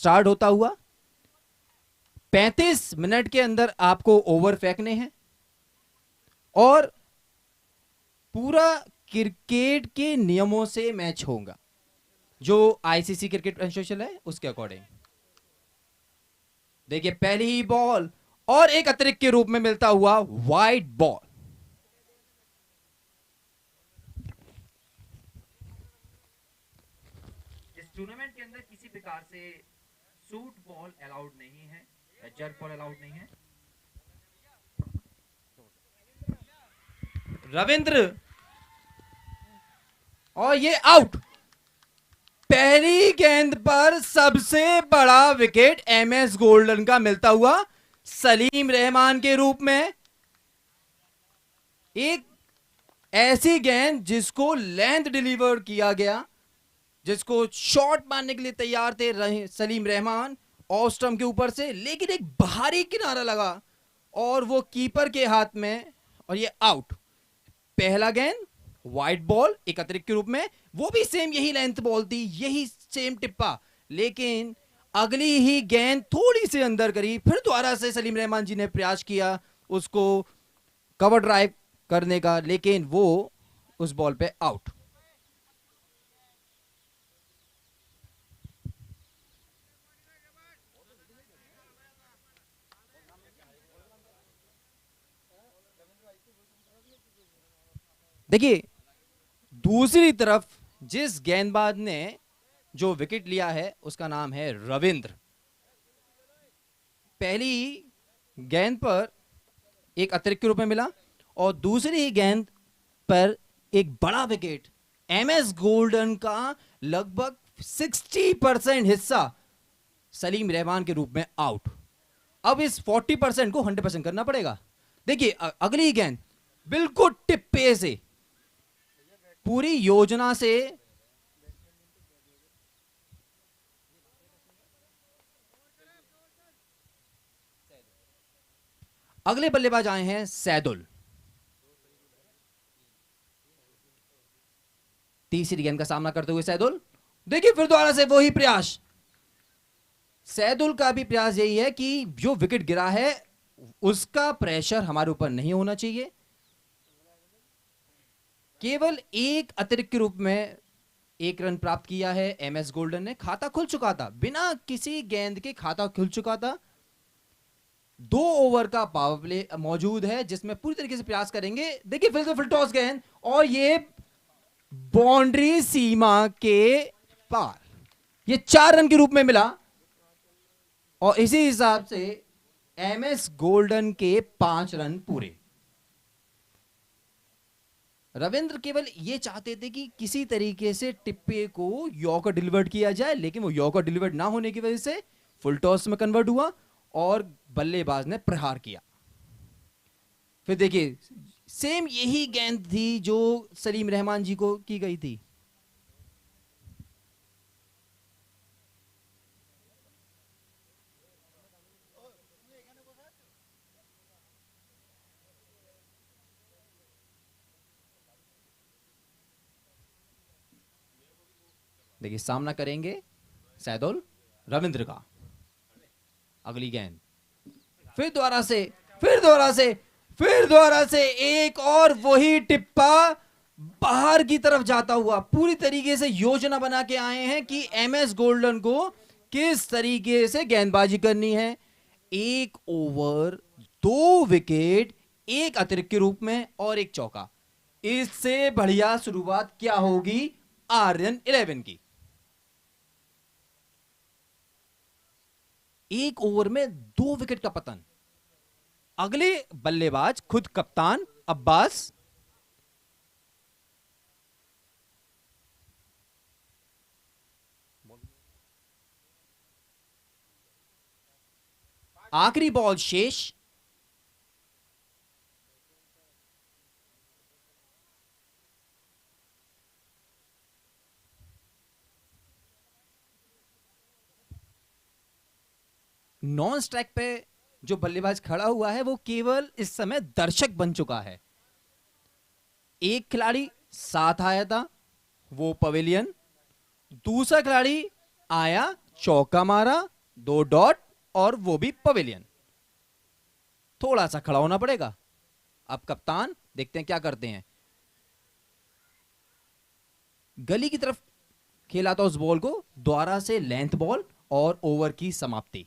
Start होता हुआ 35 minute के अंदर आपको ओवर फेंकने हैं और पूरा क्रिकेट के नियमों से मैच होगा, जो आईसीसी क्रिकेट एसोसिएशन है उसके अकॉर्डिंग। देखिए पहली ही बॉल और एक अतिरिक्त के रूप में मिलता हुआ वाइड बॉल। इस टूर्नामेंट के अंदर किसी प्रकार से शूट बॉल अलाउड नहीं है, जर्क बॉल अलाउड नहीं है। रविंद्र और ये आउट। पहली गेंद पर सबसे बड़ा विकेट एमएस गोल्डन का मिलता हुआ सलीम रहमान के रूप में। एक ऐसी गेंद जिसको लेंथ डिलीवर किया गया, जिसको शॉट मारने के लिए तैयार थे सलीम रहमान ऑफ स्टंप के ऊपर से, लेकिन एक बाहरी किनारा लगा और वो कीपर के हाथ में और ये आउट। पहला गेंद वाइड बॉल एक अतिरिक्त के रूप में, वो भी सेम यही लेंथ बॉल थी, यही सेम टिप्पा, लेकिन अगली ही गेंद थोड़ी सी अंदर करी। फिर दोबारा से सलीम रहमान जी ने प्रयास किया उसको कवर ड्राइव करने का, लेकिन वो उस बॉल पे आउट। देखिए दूसरी तरफ जिस गेंदबाज ने जो विकेट लिया है उसका नाम है रविंद्र। पहली गेंद पर एक अतिरिक्त के रूप में मिला और दूसरी ही गेंद पर एक बड़ा विकेट। एमएस गोल्डन का लगभग 60% हिस्सा सलीम रहमान के रूप में आउट। अब इस 40% को 100% करना पड़ेगा। देखिए अगली गेंद बिल्कुल टिप्पे से, पूरी योजना से अगले बल्लेबाज आए हैं सैदुल। तीसरी गेंद का सामना करते हुए सैदुल। देखिए फिर दोबारा से वही प्रयास। सैदुल का भी प्रयास यही है कि जो विकेट गिरा है उसका प्रेशर हमारे ऊपर नहीं होना चाहिए। केवल एक अतिरिक्त के रूप में एक रन प्राप्त किया है एमएस गोल्डन ने। खाता खुल चुका था, बिना किसी गेंद के खाता खुल चुका था। 2 ओवर का पावर प्ले मौजूद है जिसमें पूरी तरीके से प्रयास करेंगे। देखिए फिर से फुल टॉस गेंद और ये बाउंड्री सीमा के पार, ये 4 रन के रूप में मिला और इसी हिसाब से एमएस गोल्डन के 5 रन पूरे। रविंद्र केवल ये चाहते थे कि किसी तरीके से टिप्पे को यॉर्कर डिलीवर्ड किया जाए, लेकिन वो यॉर्कर डिलीवर्ड ना होने की वजह से फुल टॉस में कन्वर्ट हुआ और बल्लेबाज ने प्रहार किया। फिर देखिए सेम यही गेंद थी जो सलीम रहमान जी को की गई थी। देखिए सामना करेंगे सैदुल रविंद्र का। अगली गेंद फिर दोबारा से, फिर दोबारा से, फिर दोबारा से एक और वही टिप्पा बाहर की तरफ जाता हुआ। पूरी तरीके से योजना बना के आए हैं कि एमएस गोल्डन को किस तरीके से गेंदबाजी करनी है। 1 ओवर 2 विकेट, एक अतिरिक्त के रूप में और एक चौका। इससे बढ़िया शुरुआत क्या होगी आर्यन 11 की। 1 ओवर में 2 विकेट का पतन। अगले बल्लेबाज खुद कप्तान अब्बास। आखिरी बॉल शेष। नॉन स्ट्राइक पे जो बल्लेबाज खड़ा हुआ है वो केवल इस समय दर्शक बन चुका है। एक खिलाड़ी साथ आया था, वो पवेलियन। दूसरा खिलाड़ी आया, चौका मारा 2 डॉट और वो भी पवेलियन। थोड़ा सा खड़ा होना पड़ेगा। अब कप्तान देखते हैं क्या करते हैं। गली की तरफ खेला था उस बॉल को, द्वारा से लेंथ बॉल और ओवर की समाप्ति।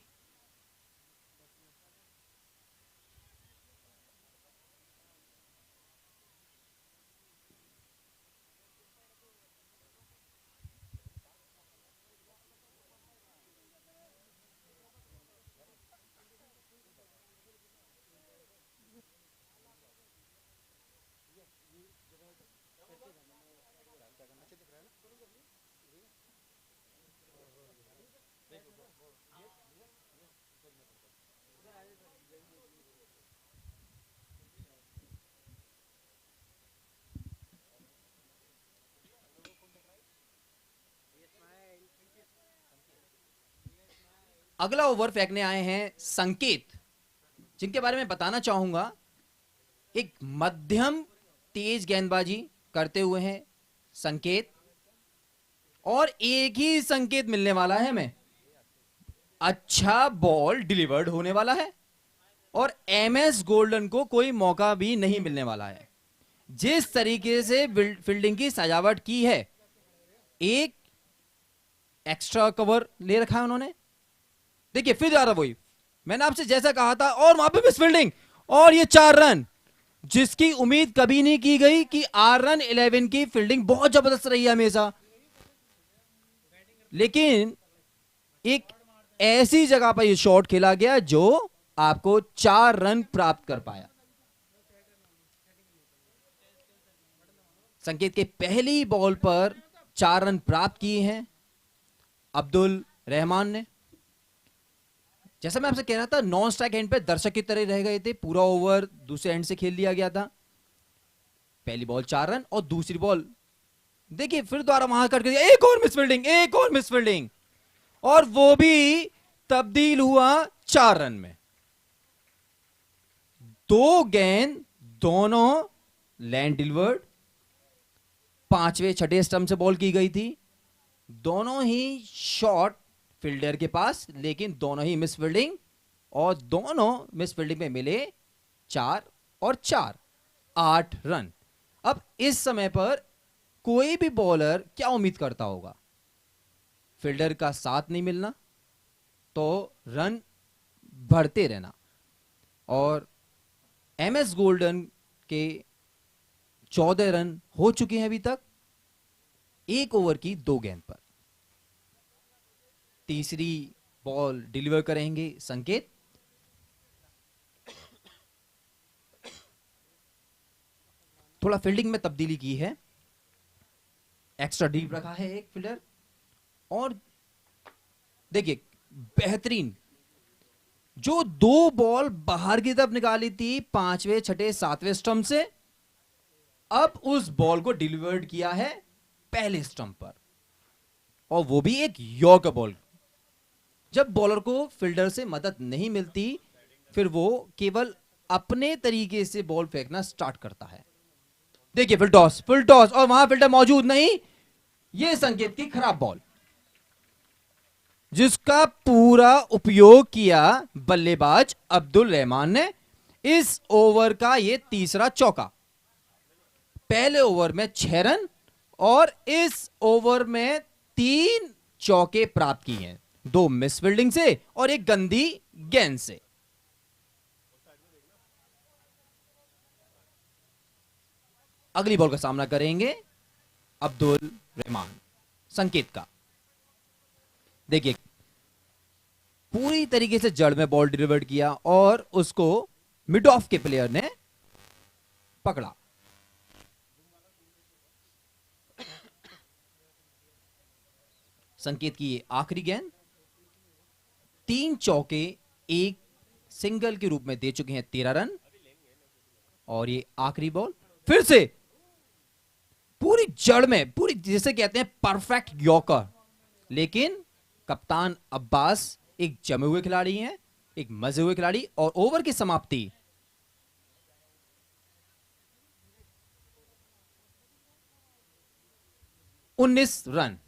अगला ओवर फेंकने आए हैं संकेत, जिनके बारे में बताना चाहूंगा। एक मध्यम तेज गेंदबाजी करते हुए हैं संकेत, और एक ही संकेत मिलने वाला है हमें। अच्छा बॉल डिलीवर्ड होने वाला है और एमएस गोल्डन को कोई मौका भी नहीं मिलने वाला है। जिस तरीके से फील्डिंग की सजावट की है, एक एक्स्ट्रा कवर ले रखा है उन्होंने। देखिए फिर आ रहा वही, मैंने आपसे जैसा कहा था, और वहां पे मिस फील्डिंग, और ये 4 रन, जिसकी उम्मीद कभी नहीं की गई कि RN11 की फील्डिंग बहुत जबरदस्त रही है हमेशा, लेकिन एक ऐसी जगह पर यह शॉट खेला गया जो आपको 4 रन प्राप्त कर पाया। संकेत के पहली बॉल पर 4 रन प्राप्त किए हैं अब्दुल रहमान ने। जैसा मैं आपसे कह रहा था, नॉन स्ट्राइक एंड पे दर्शक की तरह रह गए थे, पूरा ओवर दूसरे एंड से खेल लिया गया था। पहली बॉल 4 रन और दूसरी बॉल देखिए फिर दोबारा वहां करके दिया, एक और मिस फील्डिंग, एक और मिस फील्डिंग, और वो भी तब्दील हुआ 4 रन में। 2 गेंद दोनों लैंड डिलीवर्ड, 5वें 6ठे स्टंप से बॉल की गई थी। दोनों ही शॉट फील्डर के पास, लेकिन दोनों ही मिस फील्डिंग, और दोनों मिस फील्डिंग में मिले 4 और 4, 8 रन। अब इस समय पर कोई भी बॉलर क्या उम्मीद करता होगा? फील्डर का साथ नहीं मिलना, तो रन बढ़ते रहना। और एमएस गोल्डन के 14 रन हो चुके हैं अभी तक, 1 ओवर की 2 गेंद पर। तीसरी बॉल डिलीवर करेंगे संकेत। थोड़ा फील्डिंग में तब्दीली की है, एक्स्ट्रा डीप रखा है एक फील्डर, और देखिए बेहतरीन जो 2 बॉल बाहर की तरफ निकाली थी 5वें 6ठे 7वें स्टंप से, अब उस बॉल को डिलीवर्ड किया है पहले स्टंप पर, और वो भी एक यॉर्कर बॉल। जब बॉलर को फील्डर से मदद नहीं मिलती, फिर वो केवल अपने तरीके से बॉल फेंकना स्टार्ट करता है। देखिए फुल टॉस, फुल टॉस, और वहां फील्डर मौजूद नहीं। यह संकेत की खराब बॉल, जिसका पूरा उपयोग किया बल्लेबाज अब्दुल रहमान ने। इस ओवर का यह तीसरा चौका। पहले ओवर में 6 रन और इस ओवर में 3 चौके प्राप्त किए हैं, 2 मिस फील्डिंग से और एक गंदी गेंद से। अगली बॉल का सामना करेंगे अब्दुल रहमान, संकेत का। देखिए पूरी तरीके से जड़ में बॉल डिलीवर्ड किया और उसको मिड ऑफ के प्लेयर ने पकड़ा। संकेत की ये आखिरी गेंद, 3 चौके एक सिंगल के रूप में दे चुके हैं 13 रन, और ये आखिरी बॉल फिर से पूरी जड़ में, पूरी जिसे कहते हैं परफेक्ट यॉर्कर। लेकिन कप्तान अब्बास एक जमे हुए खिलाड़ी हैं, एक मजे हुए खिलाड़ी, और ओवर की समाप्ति 19 रन।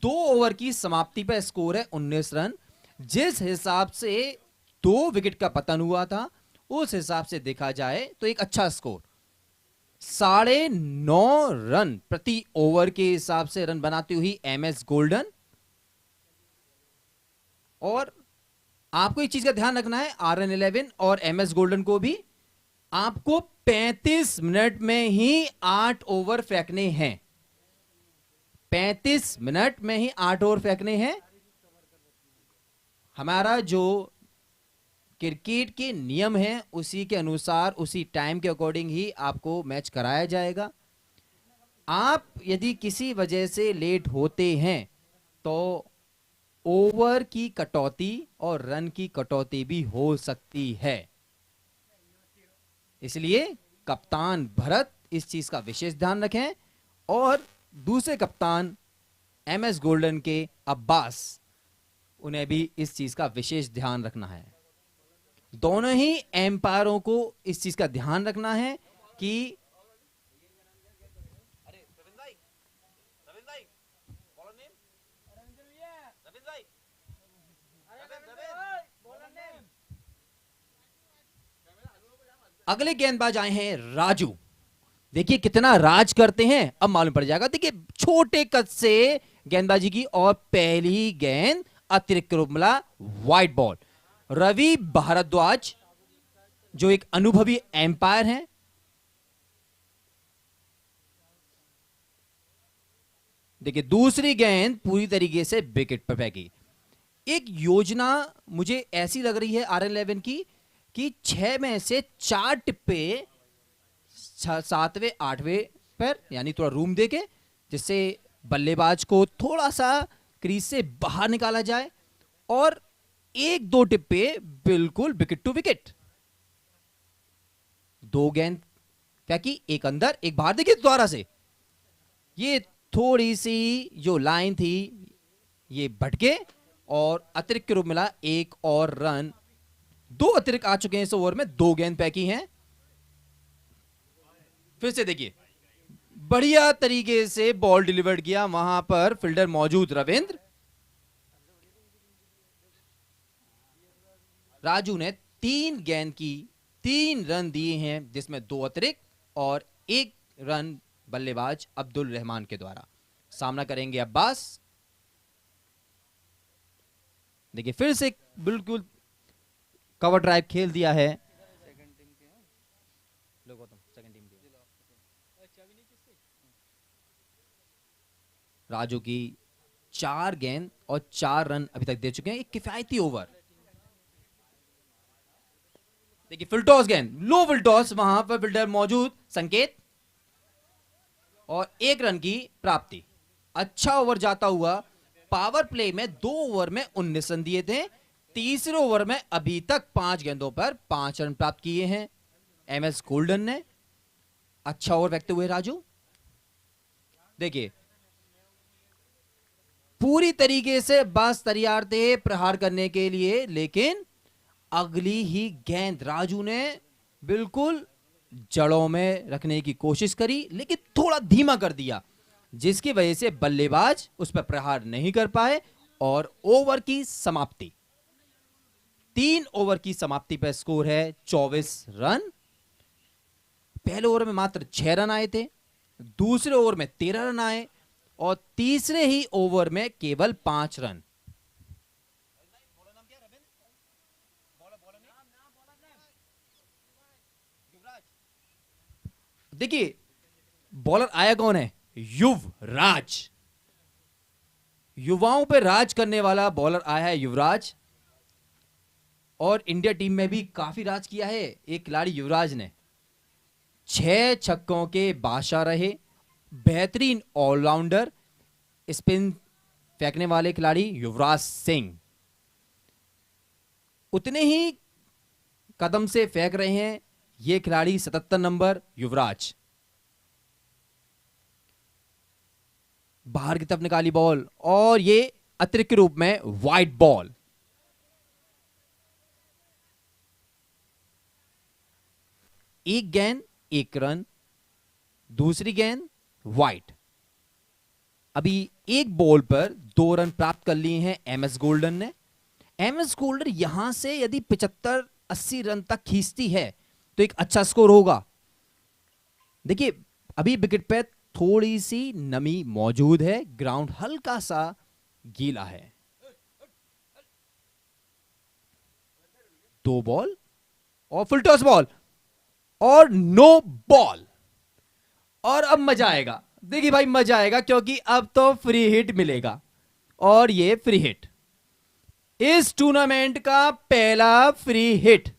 2 ओवर की समाप्ति पर स्कोर है 19 रन। जिस हिसाब से 2 विकेट का पतन हुआ था उस हिसाब से देखा जाए तो एक अच्छा स्कोर। 9.5 रन प्रति ओवर के हिसाब से रन बनाती हुई MS गोल्डन। और आपको एक चीज का ध्यान रखना है, RN11 और MS गोल्डन को भी आपको 35 मिनट में ही 8 ओवर फेंकने हैं। 35 मिनट में ही 8 ओवर फेंकने हैं। हमारा जो क्रिकेट के नियम हैं उसी के अनुसार, उसी टाइम के अकॉर्डिंग ही आपको मैच कराया जाएगा। आप यदि किसी वजह से लेट होते हैं तो ओवर की कटौती और रन की कटौती भी हो सकती है। इसलिए कप्तान भरत इस चीज का विशेष ध्यान रखें और दूसरे कप्तान MS गोल्डन के अब्बास, उन्हें भी इस चीज का विशेष ध्यान रखना है। दोनों ही एम्पायरों को इस चीज का ध्यान रखना है कि अगले गेंदबाज आए हैं राजू। देखिए कितना राज करते हैं, अब मालूम पड़ जाएगा। देखिए छोटे कद से गेंदबाजी की और पहली गेंद अतिरिक्त रूप मिला, वाइड बॉल। रवि भारद्वाज जो एक अनुभवी एम्पायर हैं, देखिए दूसरी गेंद पूरी तरीके से विकेट पर फेंकी। एक योजना मुझे ऐसी लग रही है RN11 की कि 6 में से 4 टिप्पे 7वें 8वें पर, यानी थोड़ा रूम देके, जिससे बल्लेबाज को थोड़ा सा क्रीज से बाहर निकाला जाए और 1-2 टिप्पे बिल्कुल विकेट टू विकेट। 2 गेंद फेंकी, एक अंदर एक बाहर। देखिए द्वारा से ये थोड़ी सी जो लाइन थी ये भटके और अतिरिक्त रूप मिला 1 और रन। 2 अतिरिक्त आ चुके हैं इस ओवर में, 2 गेंद फेंकी हैं। फिर से देखिए बढ़िया तरीके से बॉल डिलीवर्ड किया, वहां पर फील्डर मौजूद रविंद्र। राजू ने 3 गेंद की 3 रन दिए हैं, जिसमें 2 अतिरिक्त और 1 रन बल्लेबाज अब्दुल रहमान के द्वारा। सामना करेंगे अब्बास। देखिए फिर से बिल्कुल कवर ड्राइव खेल दिया है। राजू की 4 गेंद और 4 रन अभी तक दे चुके हैं, एक किफायती ओवर। देखिए फुल टॉस गेंद, लो फुल टॉस, वहां पर फील्डर मौजूद संकेत, और 1 रन की प्राप्ति। अच्छा ओवर जाता हुआ। पावर प्ले में 2 ओवर में 19 रन दिए थे, तीसरे ओवर में अभी तक 5 गेंदों पर 5 रन प्राप्त किए हैं MS गोल्डन ने। अच्छा ओवर फेंकते हुए राजू, देखिए पूरी तरीके से बस तैयार थे प्रहार करने के लिए, लेकिन अगली ही गेंद राजू ने बिल्कुल जड़ों में रखने की कोशिश करी, लेकिन थोड़ा धीमा कर दिया, जिसकी वजह से बल्लेबाज उस पर प्रहार नहीं कर पाए और ओवर की समाप्ति। 3 ओवर की समाप्ति पर स्कोर है 24 रन। पहले ओवर में मात्र 6 रन आए थे, दूसरे ओवर में 13 रन आए और तीसरे ही ओवर में केवल 5 रन। देखिए बॉलर आया कौन है? युवराज। युवाओं पे राज करने वाला बॉलर आया है युवराज, और इंडिया टीम में भी काफी राज किया है एक खिलाड़ी युवराज ने। 6 छक्कों के बादशाह रहे, बेहतरीन ऑलराउंडर, स्पिन फेंकने वाले खिलाड़ी युवराज सिंह। उतने ही कदम से फेंक रहे हैं ये खिलाड़ी 77 नंबर युवराज। बाहर की तरफ निकाली बॉल और ये अतिरिक्त रूप में वाइड बॉल। एक गेंद 1 रन, दूसरी गेंद वाइड। अभी एक बॉल पर 2 रन प्राप्त कर लिए हैं MS गोल्डन ने। एमएस गोल्डन यहां से यदि 75-80 रन तक खींचती है तो एक अच्छा स्कोर होगा। देखिए अभी विकेट पे थोड़ी सी नमी मौजूद है, ग्राउंड हल्का सा गीला है। 2 बॉल और फुल टॉस बॉल और नो बॉल। और अब मजा आएगा, देखिए भाई मजा आएगा, क्योंकि अब तो फ्री हिट मिलेगा और ये फ्री हिट, इस टूर्नामेंट का पहला फ्री हिट।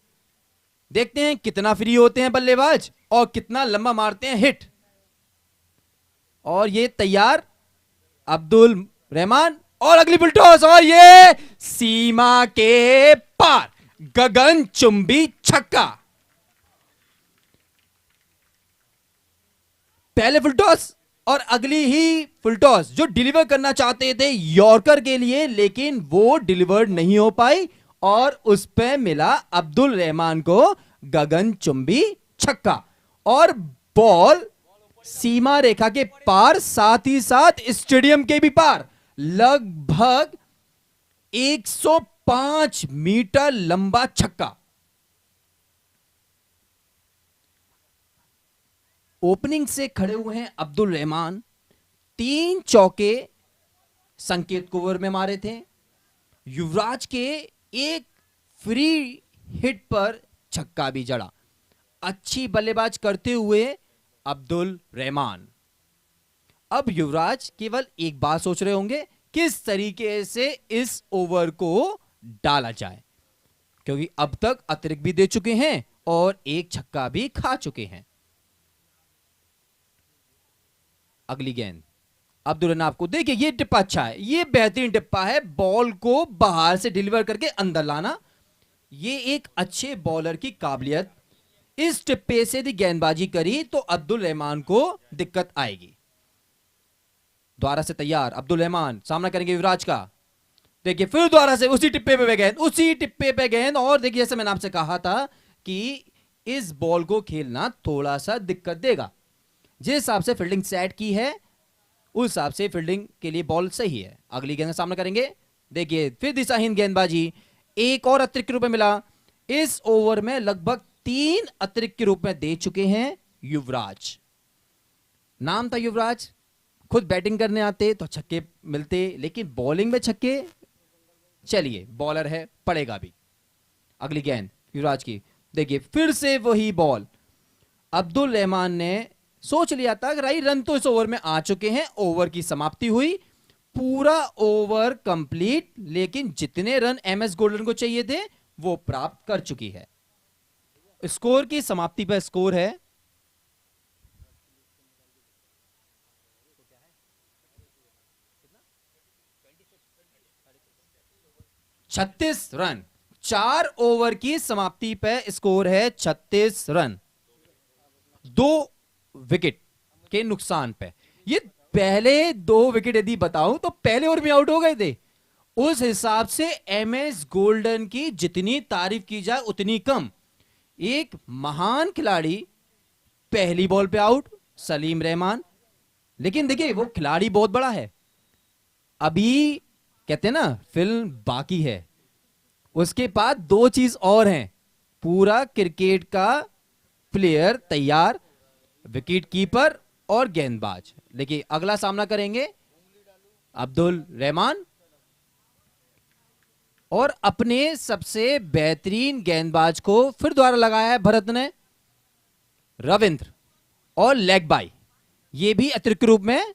देखते हैं कितना फ्री होते हैं बल्लेबाज और कितना लंबा मारते हैं हिट। और ये तैयार अब्दुल रहमान और अगली फुल टॉस और ये सीमा के पार, गगन चुंबी छक्का। पहले फुल टॉस और अगली ही फुल टॉस जो डिलीवर करना चाहते थे यॉर्कर के लिए, लेकिन वो डिलीवर्ड नहीं हो पाई और उस पे मिला अब्दुल रहमान को गगन चुंबी छक्का। और बॉल सीमा रेखा के पार, साथ ही साथ स्टेडियम के भी पार, लगभग 105 मीटर लंबा छक्का। ओपनिंग से खड़े हुए हैं अब्दुल रहमान, 3 चौके संकेत ओवर में मारे थे। युवराज के एक फ्री हिट पर छक्का भी जड़ा। अच्छी बल्लेबाज करते हुए अब्दुल रहमान। अब युवराज केवल एक बात सोच रहे होंगे, किस तरीके से इस ओवर को डाला जाए, क्योंकि अब तक अतिरिक्त भी दे चुके हैं और एक छक्का भी खा चुके हैं। अगली गेंद अब्दुल रहमान को, देखिए ये टिप्पा अच्छा है, ये बेहतरीन टिप्पा है, बॉल को बाहर से डिलीवर करके अंदर लाना, ये एक अच्छे बॉलर की काबिलियत। इस टिप्पे से यदि गेंदबाजी करी तो अब्दुल रहमान को दिक्कत आएगी। द्वारा से तैयार अब्दुल रहमान सामना करेंगे युवराज का। देखिए फिर द्वारा से उसी टिप्पे पे गेंद, उसी टिप्पे पे गेंद। और देखिए जैसे मैंने आपसे कहा था कि इस बॉल को खेलना थोड़ा सा दिक्कत देगा। जिस हिसाब से फील्डिंग सेट की है उस हिसाब से फील्डिंग के लिए बॉल सही है। अगली गेंद का सामना करेंगे। देखिए फिर दिशाहीन गेंदबाजी, एक और अतिरिक्त के रूप में मिला। इस ओवर में लगभग 3 अतिरिक्त के रूप में दे चुके हैं युवराज। नाम था युवराज, खुद बैटिंग करने आते तो छक्के मिलते, लेकिन बॉलिंग में छक्के, चलिए बॉलर है पड़ेगा भी। अगली गेंद युवराज की, देखिए फिर से वही बॉल। अब्दुल रहमान ने सोच लिया था कि राइट रन तो इस ओवर में आ चुके हैं, ओवर की समाप्ति हुई, पूरा ओवर कंप्लीट, लेकिन जितने रन एमएस गोल्डन को चाहिए थे वो प्राप्त कर चुकी है। स्कोर की समाप्ति पर स्कोर है 36 रन। 4 ओवर की समाप्ति पे स्कोर है 36 रन, 2 विकेट के नुकसान पे। ये पहले 2 विकेट यदि बताऊं तो पहले ओवर में आउट हो गए थे। उस हिसाब से एमएस गोल्डन की जितनी तारीफ की जाए उतनी कम। एक महान खिलाड़ी पहली बॉल पे आउट, सलीम रहमान, लेकिन देखिए वो खिलाड़ी बहुत बड़ा है, अभी कहते हैं ना फिल्म बाकी है। उसके बाद 2 चीज और हैं, पूरा क्रिकेट का प्लेयर तैयार, विकेट कीपर और गेंदबाज। देखिए अगला सामना करेंगे अब्दुल रहमान और अपने सबसे बेहतरीन गेंदबाज को फिर द्वारा लगाया है भरत ने, रविंद्र, और लेग बाई, ये भी अतिरिक्त रूप में।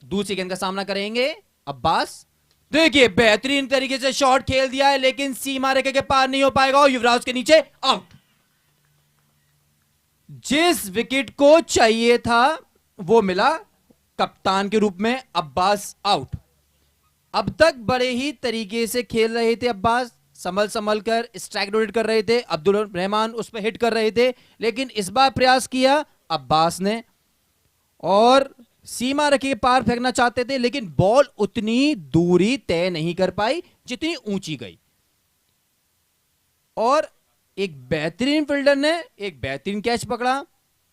दूसरी गेंद का सामना करेंगे अब्बास। देखिए बेहतरीन तरीके से शॉट खेल दिया है, लेकिन सीमा रेखा के पार नहीं हो पाएगा और युवराज के नीचे आउट। जिस विकेट को चाहिए था वो मिला, कप्तान के रूप में अब्बास आउट। अब तक बड़े ही तरीके से खेल रहे थे अब्बास, संभल संभल कर स्ट्राइक रोटेट कर रहे थे, अब्दुल रहमान उस पर हिट कर रहे थे, लेकिन इस बार प्रयास किया अब्बास ने और सीमा रेखा के पार फेंकना चाहते थे, लेकिन बॉल उतनी दूरी तय नहीं कर पाई जितनी ऊंची गई। और एक बेहतरीन फील्डर ने एक बेहतरीन कैच पकड़ा।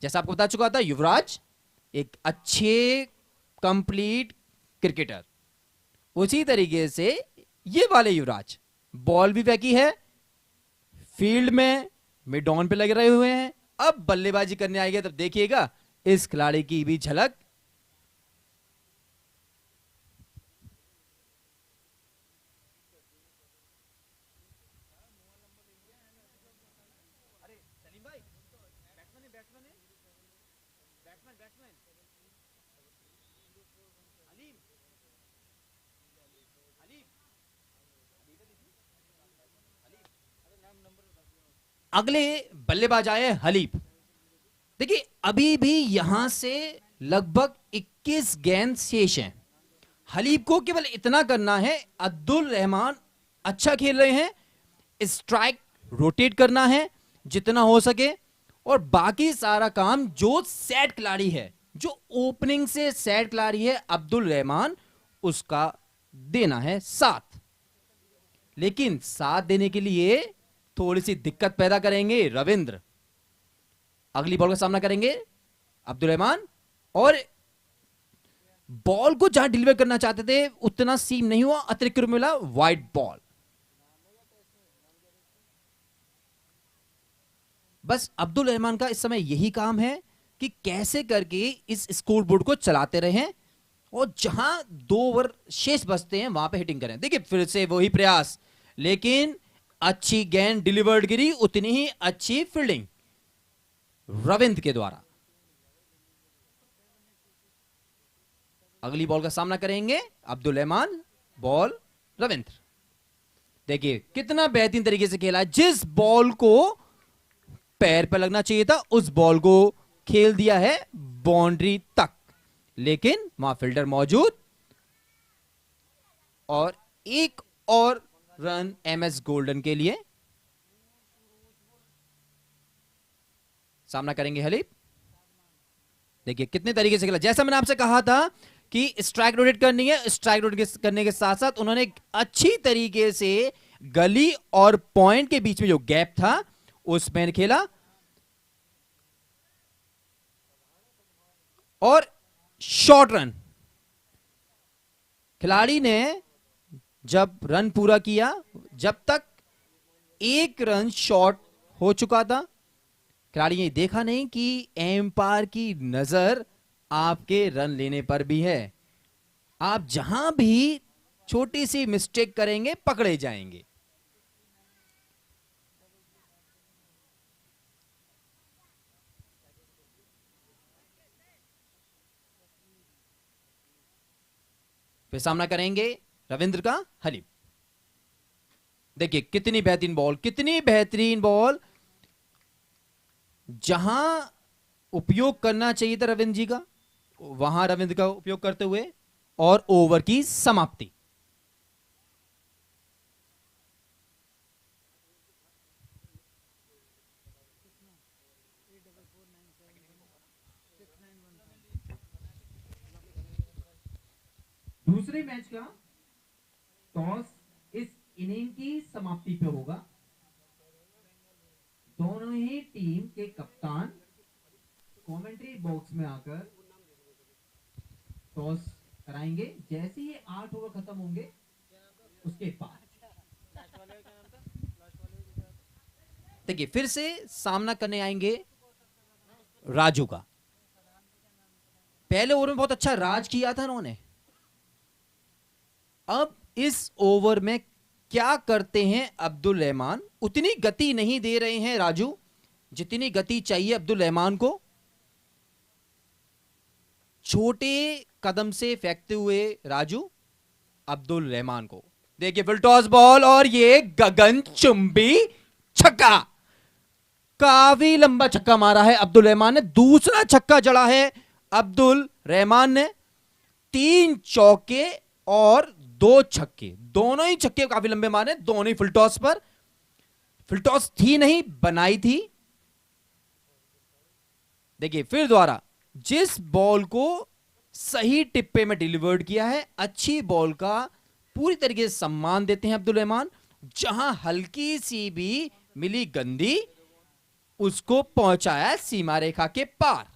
जैसा आपको बता चुका था, युवराज एक अच्छे कंप्लीट क्रिकेटर, उसी तरीके से ये वाले युवराज बॉल भी फेंकी है, फील्ड में मिड ऑन पे लगे रहे हुए हैं। अब बल्लेबाजी करने आएंगे तब देखिएगा इस खिलाड़ी की भी झलक। अगले बल्लेबाज आए हलीफ। देखिए अभी भी यहां से लगभग 21 गेंद शेष हैं। हलीफ को केवल इतना करना है, अब्दुल रहमान अच्छा खेल रहे हैं, स्ट्राइक रोटेट करना है जितना हो सके, और बाकी सारा काम जो सेट खिलाड़ी है, जो ओपनिंग से सेट खिलाड़ी है अब्दुल रहमान, उसका देना है साथ। लेकिन साथ देने के लिए थोड़ी सी दिक्कत पैदा करेंगे रविंद्र। अगली बॉल का सामना करेंगे अब्दुल रहमान, और बॉल को जहां डिलीवर करना चाहते थे उतना सीम नहीं हुआ, अतिरिक्त मिला वाइड बॉल। बस अब्दुल रहमान का इस समय यही काम है कि कैसे करके इस स्कोर बोर्ड को चलाते रहें और जहां 2 ओवर शेष बचते हैं वहां पे हिटिंग करें। देखिए फिर से वही प्रयास, लेकिन अच्छी गेंद डिलीवर्ड गिरी, उतनी ही अच्छी फील्डिंग रविंद्र के द्वारा। अगली बॉल का सामना करेंगे अब्दुल रहमान, बॉल रविंद्र। देखिए कितना बेहतरीन तरीके से खेला, जिस बॉल को पैर पर लगना चाहिए था उस बॉल को खेल दिया है बाउंड्री तक, लेकिन वहां फील्डर मौजूद, और एक और रन एमएस गोल्डन के लिए। सामना करेंगे हलीफ। देखिए कितने तरीके से खेला, जैसा मैंने आपसे कहा था कि स्ट्राइक रोटेट करनी है, स्ट्राइक रोटेट करने के साथ साथ उन्होंने अच्छी तरीके से गली और पॉइंट के बीच में जो गैप था उसमें खेला, और शॉर्ट रन। खिलाड़ी ने जब रन पूरा किया, जब तक 1 रन शॉर्ट हो चुका था, खिलाड़ी ने देखा नहीं कि एम्पायर की नजर आपके रन लेने पर भी है। आप जहां भी छोटी सी मिस्टेक करेंगे पकड़े जाएंगे। फिर सामना करेंगे रविंद्र का हलीफ। देखिए कितनी बेहतरीन बॉल, कितनी बेहतरीन बॉल, जहां उपयोग करना चाहिए था रविंद्र जी का वहां रविंद्र का उपयोग करते हुए, और ओवर की समाप्ति। दूसरे मैच का टॉस इस इनिंग की समाप्ति पे होगा। दोनों ही टीम के कप्तान कमेंट्री बॉक्स में आकर टॉस कराएंगे। जैसे ही 8 ओवर खत्म होंगे उसके बाद देखिए फिर से सामना करने आएंगे राजू का। पहले ओवर में बहुत अच्छा राज किया था उन्होंने, अब इस ओवर में क्या करते हैं अब्दुल रहमान। उतनी गति नहीं दे रहे हैं राजू जितनी गति चाहिए अब्दुल रहमान को। छोटे कदम से फेंकते हुए राजू अब्दुल रहमान को, देखिए फुल टॉस बॉल, और ये गगनचुंबी छक्का, काफी लंबा छक्का मारा है अब्दुल रहमान ने। दूसरा छक्का जड़ा है अब्दुल रहमान ने। 3 चौके और 2 छक्के, दोनों ही छक्के काफी लंबे मारे, दोनों ही फुल टॉस पर। फुल टॉस थी नहीं, बनाई थी। देखिए फिर द्वारा जिस बॉल को सही टिप्पे में डिलीवर्ड किया है, अच्छी बॉल का पूरी तरीके से सम्मान देते हैं अब्दुल रहमान। जहां हल्की सी भी मिली गंदी, उसको पहुंचाया सीमा रेखा के पार।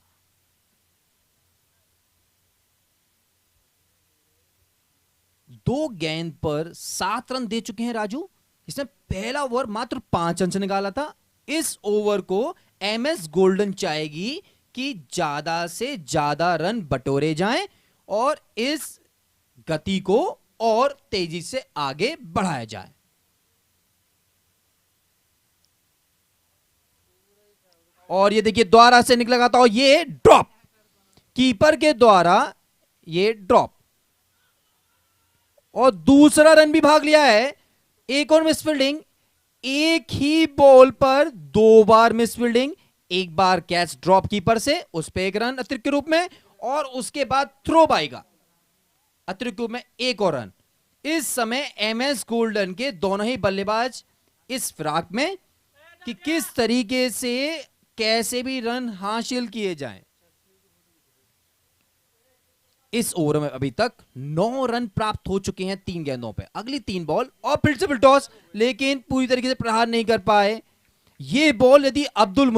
दो गेंद पर 7 रन दे चुके हैं राजू। इसने पहला ओवर मात्र 5 रन से निकाला था। इस ओवर को एमएस गोल्डन चाहेगी कि ज्यादा से ज्यादा रन बटोरे जाएं और इस गति को और तेजी से आगे बढ़ाया जाए। और ये देखिए द्वारा से निकल लगाता और ये ड्रॉप, कीपर के द्वारा ये ड्रॉप, और दूसरा रन भी भाग लिया है। एक और मिसफील्डिंग, एक ही बॉल पर 2 बार मिसफील्डिंग, एक बार कैच ड्रॉप कीपर से, उस पे 1 रन अतिरिक्त के रूप में, और उसके बाद थ्रो आएगा अतिरिक्त रूप में 1 और रन। इस समय एमएस गोल्डन के दोनों ही बल्लेबाज इस फिराक में कि किस तरीके से कैसे भी रन हासिल किए जाएं। इस ओवर में अभी तक 9 रन प्राप्त हो चुके हैं 3 गेंदों पे। अगली 3 बॉल और फिर से टॉस, लेकिन पूरी तरीके से प्रहार नहीं कर पाए। ये बॉल यदि अब्दुल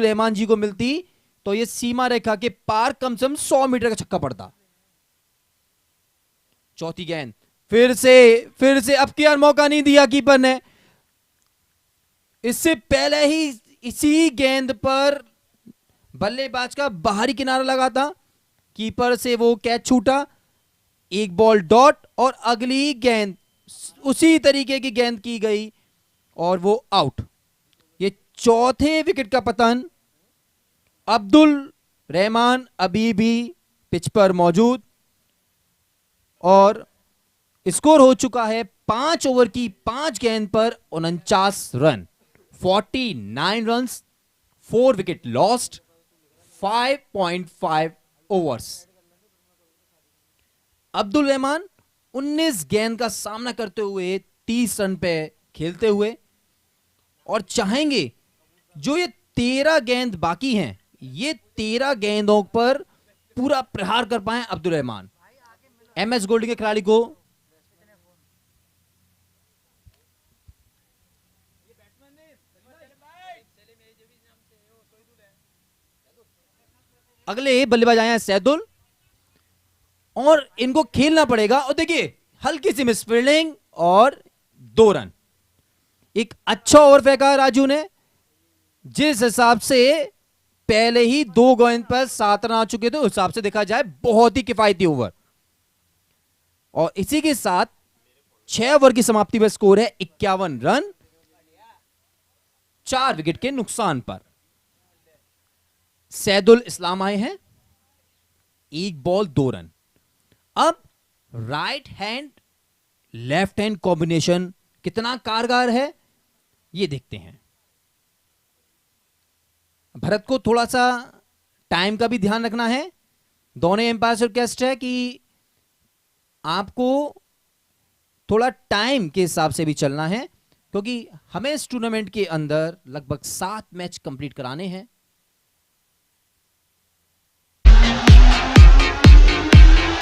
रहमान जी को मिलती तो ये सीमा रेखा के पार कम से कम 100 मीटर का छक्का पड़ता। चौथी गेंद फिर से अब की बार मौका नहीं दिया कीपर ने। इससे पहले ही इसी गेंद पर बल्लेबाज का बाहरी किनारा लगा था, कीपर से वो कैच छूटा, 1 बॉल डॉट, और अगली गेंद उसी तरीके की गेंद की गई और वो आउट। ये चौथे विकेट का पतन। अब्दुल रहमान अभी भी पिच पर मौजूद और स्कोर हो चुका है 5 ओवर की 5 गेंद पर 49 run, 49 runs, 4 wicket lost, 5.5 overs. Abdul Rahman 19 गेंद का सामना करते हुए 30 रन पे खेलते हुए, और चाहेंगे जो ये 13 गेंद बाकी हैं, ये 13 गेंदों पर पूरा प्रहार कर पाए अब्दुल रहमान। एमएस गोल्ड के खिलाड़ी को अगले बल्लेबाज आए हैं सैदुल, और इनको खेलना पड़ेगा। और देखिए हल्की सी मिसफील्डिंग और 2 रन। एक अच्छा ओवर फेंका राजू ने, जिस हिसाब से पहले ही 2 गेंद पर 7 रन आ चुके थे, उस हिसाब से देखा जाए बहुत ही किफायती ओवर। और इसी के साथ 6 ओवर की समाप्ति में स्कोर है 51 रन, 4 विकेट के नुकसान पर। सैदुल इस्लाम आए हैं, 1 बॉल 2 रन। अब right hand left hand combination कितना कारगर है ये देखते हैं। भरत को थोड़ा सा टाइम का भी ध्यान रखना है। दोनों एम्पायर से रिक्वेस्ट है कि आपको थोड़ा टाइम के हिसाब से भी चलना है, क्योंकि हमें इस टूर्नामेंट के अंदर लगभग 7 मैच कंप्लीट कराने हैं।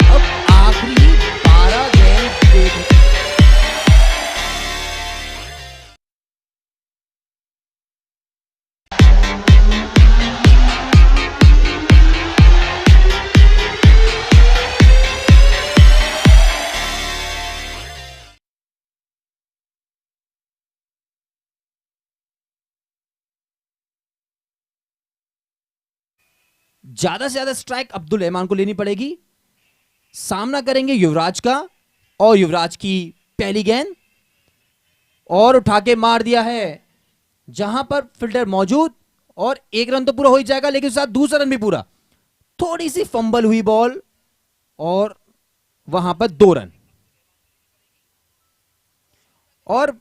अब आखिरी 12 गेंद ज्यादा से ज्यादा स्ट्राइक अब्दुल रहमान को लेनी पड़ेगी। सामना करेंगे युवराज का, और युवराज की पहली गेंद और उठा के मार दिया है जहां पर फील्डर मौजूद, और 1 रन तो पूरा हो ही जाएगा, लेकिन साथ दूसरा रन भी पूरा। थोड़ी सी फंबल हुई बॉल और वहां पर 2 रन। और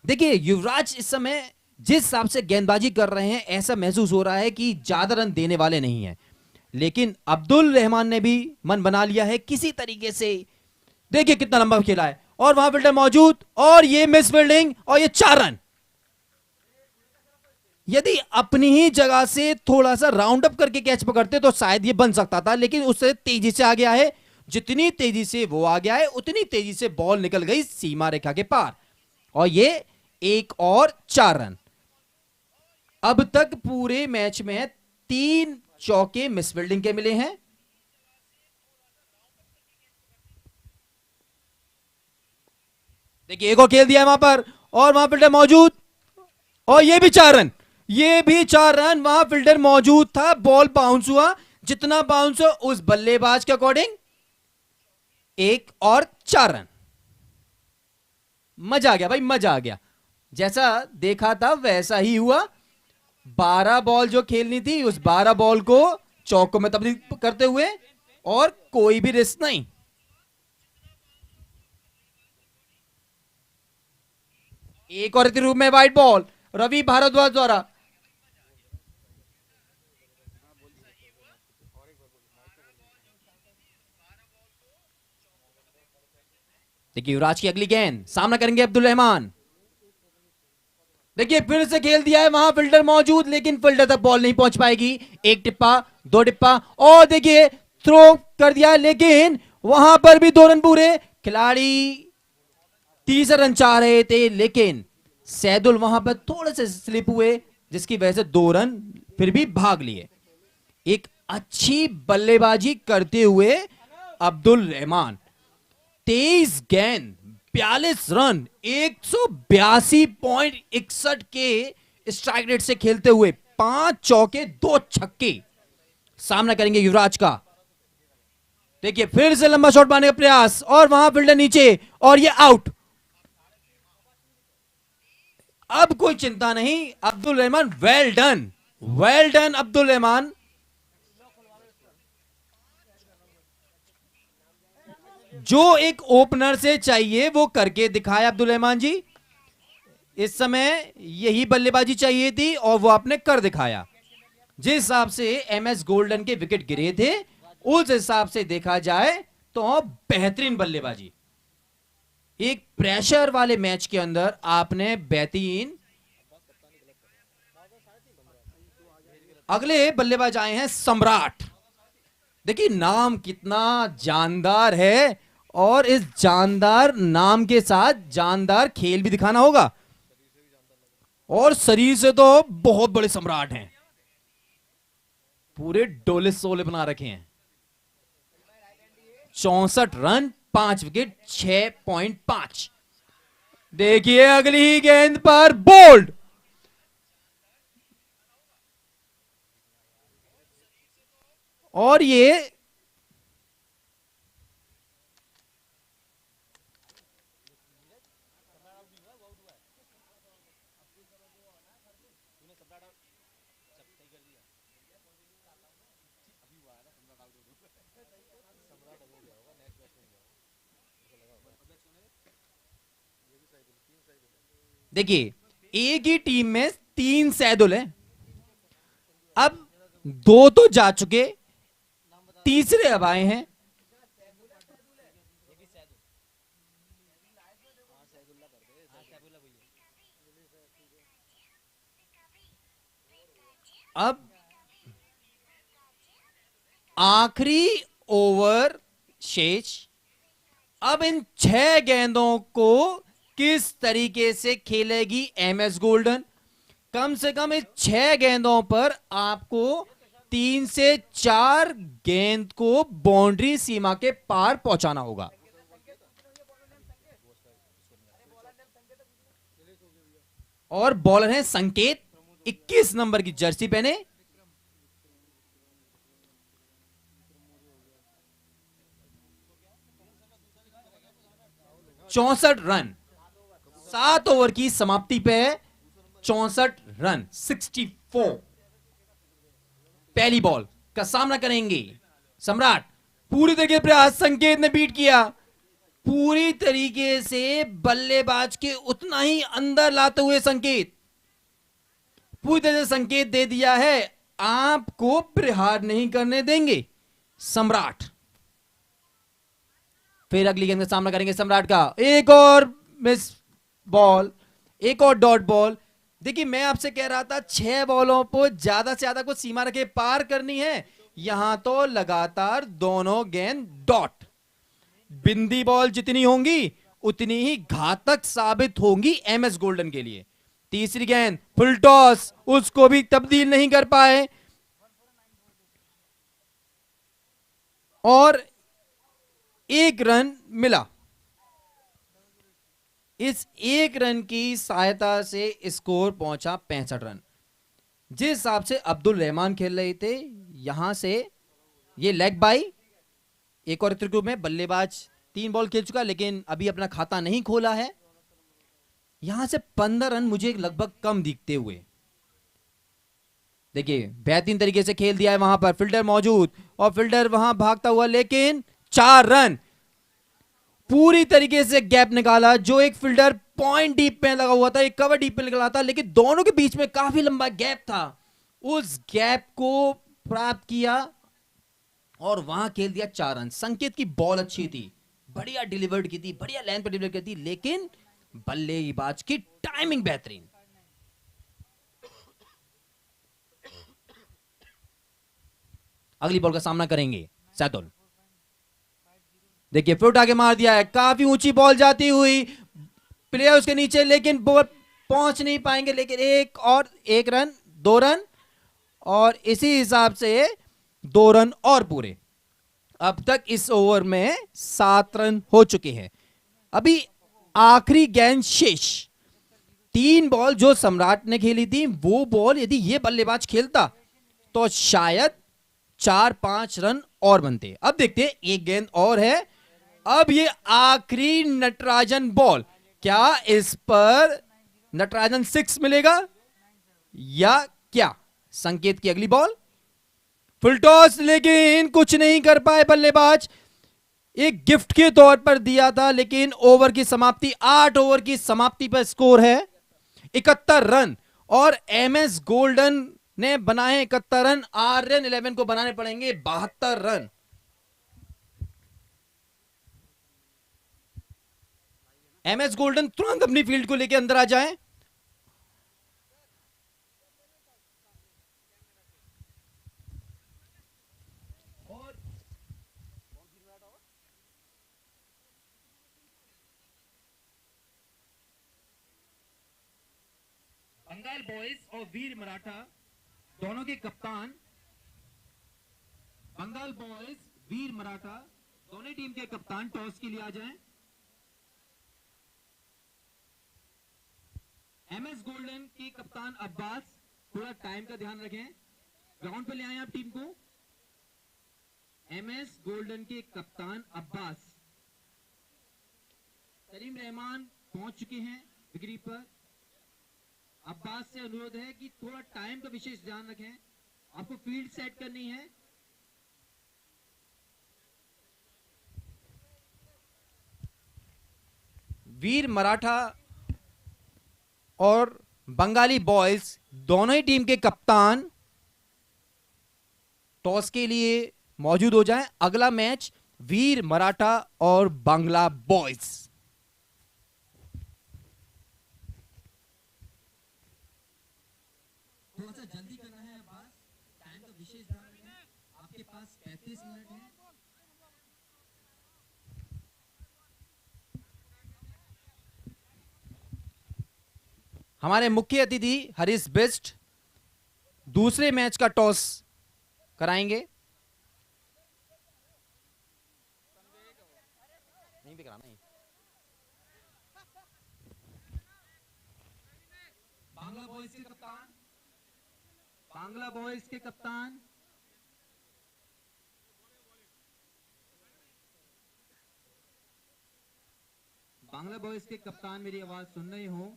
देखिए युवराज इस समय जिस हिसाब से गेंदबाजी कर रहे हैं, ऐसा महसूस हो रहा है कि ज्यादा रन देने वाले नहीं हैं, लेकिन अब्दुल रहमान ने भी मन बना लिया है किसी तरीके से। देखिए कितना लंबा खेला है, और वहां फील्डर मौजूद, और ये मिस फील्डिंग, और ये 4 रन। यदि अपनी ही जगह से थोड़ा सा राउंड अप करके कैच पकड़ते तो शायद ये बन सकता था, लेकिन उससे तेजी से आ गया है। जितनी तेजी से वो आ गया है, उतनी तेजी से बॉल निकल गई सीमा रेखा के पार, और ये एक और 4 रन। अब तक पूरे मैच में 3 चौके मिस फील्डिंग के मिले हैं। देखिए एक और खेल दिया है वहां पर, और वहां फील्डर मौजूद, और ये भी 4 रन, ये भी 4 रन। वहां फील्डर मौजूद था, बॉल बाउंस हुआ, जितना बाउंस हो उस बल्लेबाज के अकॉर्डिंग, एक और 4 रन। मजा आ गया भाई, मजा आ गया। जैसा देखा था वैसा ही हुआ। 12 बॉल जो खेलनी थी, उस 12 बॉल को चौकों में तब्दील करते हुए, और कोई भी रिस्क नहीं। एक और रूप में वाइड बॉल रवि भारद्वाज द्वारा। देखिए युवराज की अगली गेंद, सामना करेंगे अब्दुल रहमान। देखिए फिर से खेल दिया है, वहां फील्डर मौजूद, लेकिन फील्डर तक बॉल नहीं पहुंच पाएगी। एक टिप्पा, 2 टिप्पा, और देखिए थ्रो कर दिया, लेकिन वहां पर भी 2 रन पूरे। खिलाड़ी तीसरा रन चाह रहे थे, लेकिन सैदुल वहां पर थोड़े से स्लिप हुए, जिसकी वजह से 2 रन फिर भी भाग लिए। एक अच्छी बल्लेबाजी करते हुए अब्दुल रहमान, 23 गेंद 42 रन 182.61 के स्ट्राइक रेट से खेलते हुए 5 चौके 2 छक्के। सामना करेंगे युवराज का। देखिए फिर से लंबा शॉट मारने का प्रयास, और वहां फील्डर नीचे, और ये आउट। अब कोई चिंता नहीं, Abdul Rahman well done, well done Abdul Rahman. जो एक ओपनर से चाहिए वो करके दिखाया अब्दुल रहमान जी। इस समय यही बल्लेबाजी चाहिए थी, और वो आपने कर दिखाया। जिस हिसाब से एमएस गोल्डन के विकेट गिरे थे, उस हिसाब से देखा जाए तो बेहतरीन बल्लेबाजी। एक प्रेशर वाले मैच के अंदर आपने बेहतरीन। अगले बल्लेबाज आए हैं सम्राट। देखिए नाम कितना जानदार है, और इस जानदार नाम के साथ जानदार खेल भी दिखाना होगा। और शरीर से तो बहुत बड़े सम्राट हैं, पूरे डोले सोले बना रखे हैं। 64 रन 5 विकेट 6.5। देखिए अगली ही गेंद पर बोल्ड, और ये देखिए एक ही टीम में 3 सैदुल हैं। अब 2 तो जा चुके, तीसरे अब आए हैं। अब आखिरी ओवर शेष। अब इन 6 गेंदों को किस तरीके से खेलेगी एमएस गोल्डन। कम से कम इस 6 गेंदों पर आपको 3 से 4 गेंद को बाउंड्री सीमा के पार पहुंचाना होगा। और बॉलर है संकेत, 21 नंबर की जर्सी पहने। चौसठ रन 7 ओवर की समाप्ति पे, 64 रन 64। पहली बॉल का सामना करेंगे सम्राट। पूरी तरीके प्रयास, संकेत ने बीट किया, पूरी तरीके से बल्लेबाज के उतना ही अंदर लाते हुए संकेत, पूरी तरह से संकेत दे दिया है, आपको प्रहार नहीं करने देंगे सम्राट। फिर अगली गेंद का सामना करेंगे सम्राट का। एक और मिस बॉल, एक और डॉट बॉल। देखिए मैं आपसे कह रहा था 6 बॉलों पर ज्यादा से ज्यादा कुछ सीमा रखे पार करनी है, यहां तो लगातार दोनों गेंद डॉट। बिंदी बॉल जितनी होंगी उतनी ही घातक साबित होंगी एमएस गोल्डन के लिए। तीसरी गेंद फुल टॉस, उसको भी तब्दील नहीं कर पाए और 1 रन मिला। इस 1 रन की सहायता से स्कोर पहुंचा 65 रन। जिस हिसाब से अब्दुल रहमान खेल रहे थे, यहां से ये लेग बाई। एक और त्रिकोण में बल्लेबाज 3 बॉल खेल चुका, लेकिन अभी अपना खाता नहीं खोला है। यहां से 15 रन मुझे लगभग कम दिखते हुए। देखिए बेहतरीन तरीके से खेल दिया है, वहां पर फील्डर मौजूद और फील्डर वहां भागता हुआ, लेकिन 4 रन। पूरी तरीके से गैप निकाला। जो एक फील्डर पॉइंट डीप में लगा हुआ था, एक कवर डीप में निकला था, लेकिन दोनों के बीच में काफी लंबा गैप था। उस गैप को प्राप्त किया और वहां खेल दिया 4 रन। संकेत की बॉल अच्छी थी, बढ़िया डिलीवर्ड की थी, बढ़िया लाइन पर डिलीवर की थी, लेकिन बल्लेबाज की टाइमिंग बेहतरीन। अगली बॉल का सामना करेंगे सैदुल। देखिए फ्लूट आगे मार दिया है, काफी ऊंची बॉल जाती हुई, प्लेयर उसके नीचे, लेकिन बॉल पहुंच नहीं पाएंगे। लेकिन 1 रन, 2 रन और इसी हिसाब से 2 रन और पूरे। अब तक इस ओवर में 7 रन हो चुके हैं। अभी आखिरी गेंद शेष। 3 बॉल जो सम्राट ने खेली थी, वो बॉल यदि ये बल्लेबाज खेलता तो शायद 4-5 रन और बनते। अब देखते हैं, 1 गेंद और है। अब ये आखिरी नटराजन बॉल, क्या इस पर नटराजन 6 मिलेगा या क्या? संकेत की अगली बॉल फुल टॉस, लेकिन कुछ नहीं कर पाए बल्लेबाज। एक गिफ्ट के तौर पर दिया था, लेकिन ओवर की समाप्ति, 8 ओवर की समाप्ति पर स्कोर है 71 रन और एमएस गोल्डन ने बनाए 71 रन। आर्यन 11 को बनाने पड़ेंगे 72 रन। एमएस गोल्डन तुरंत अपनी फील्ड को लेकर अंदर आ जाए। बंगाल बॉयज और वीर मराठा दोनों के कप्तान, बंगाल बॉयज वीर मराठा दोनों टीम के कप्तान टॉस के लिए आ जाएं। एमएस गोल्डन के कप्तान अब्बास, थोड़ा टाइम का ध्यान रखें, ग्राउंड पे ले आए आप टीम को। एमएस गोल्डन के कप्तान अब्बास, सलीम रहमान पहुंच चुके हैं विकेट पर। अब्बास से अनुरोध है कि थोड़ा टाइम का विशेष ध्यान रखें, आपको फील्ड सेट करनी है। वीर मराठा और बंगाली बॉयज दोनों ही टीम के कप्तान टॉस के लिए मौजूद हो जाएं। अगला मैच वीर मराठा और बांग्ला बॉयज। थोड़ा सा जल्दी करना है अब्बास, टाइम का विशेष ध्यान रखें, आपके पास 35 मिनट है। हमारे मुख्य अतिथि हरीश बिष्ट दूसरे मैच का टॉस कराएंगे। नहीं भी कराना है। बांग्ला बॉयज के कप्तान, बांग्ला बॉयज के कप्तान बांग्ला बॉयज के कप्तान मेरी आवाज सुन रहे हो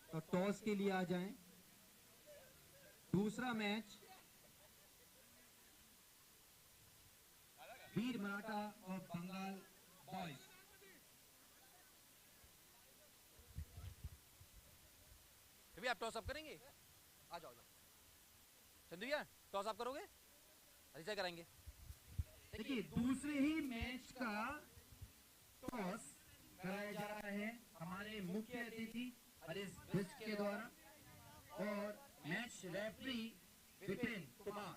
तो टॉस के लिए आ जाएं। दूसरा मैच वीर मराठा और बंगाल बॉयज। कभी आप टॉस अप करेंगे? आ जाओ चंदू भैया, टॉस अप करोगे? हरीश कराएंगे। देखिए दूसरे ही मैच का टॉस कराया जा रहा है हमारे मुख्य अतिथि हरीश बिष्ट के द्वारा और मैच रेफरी विपिन कुमार।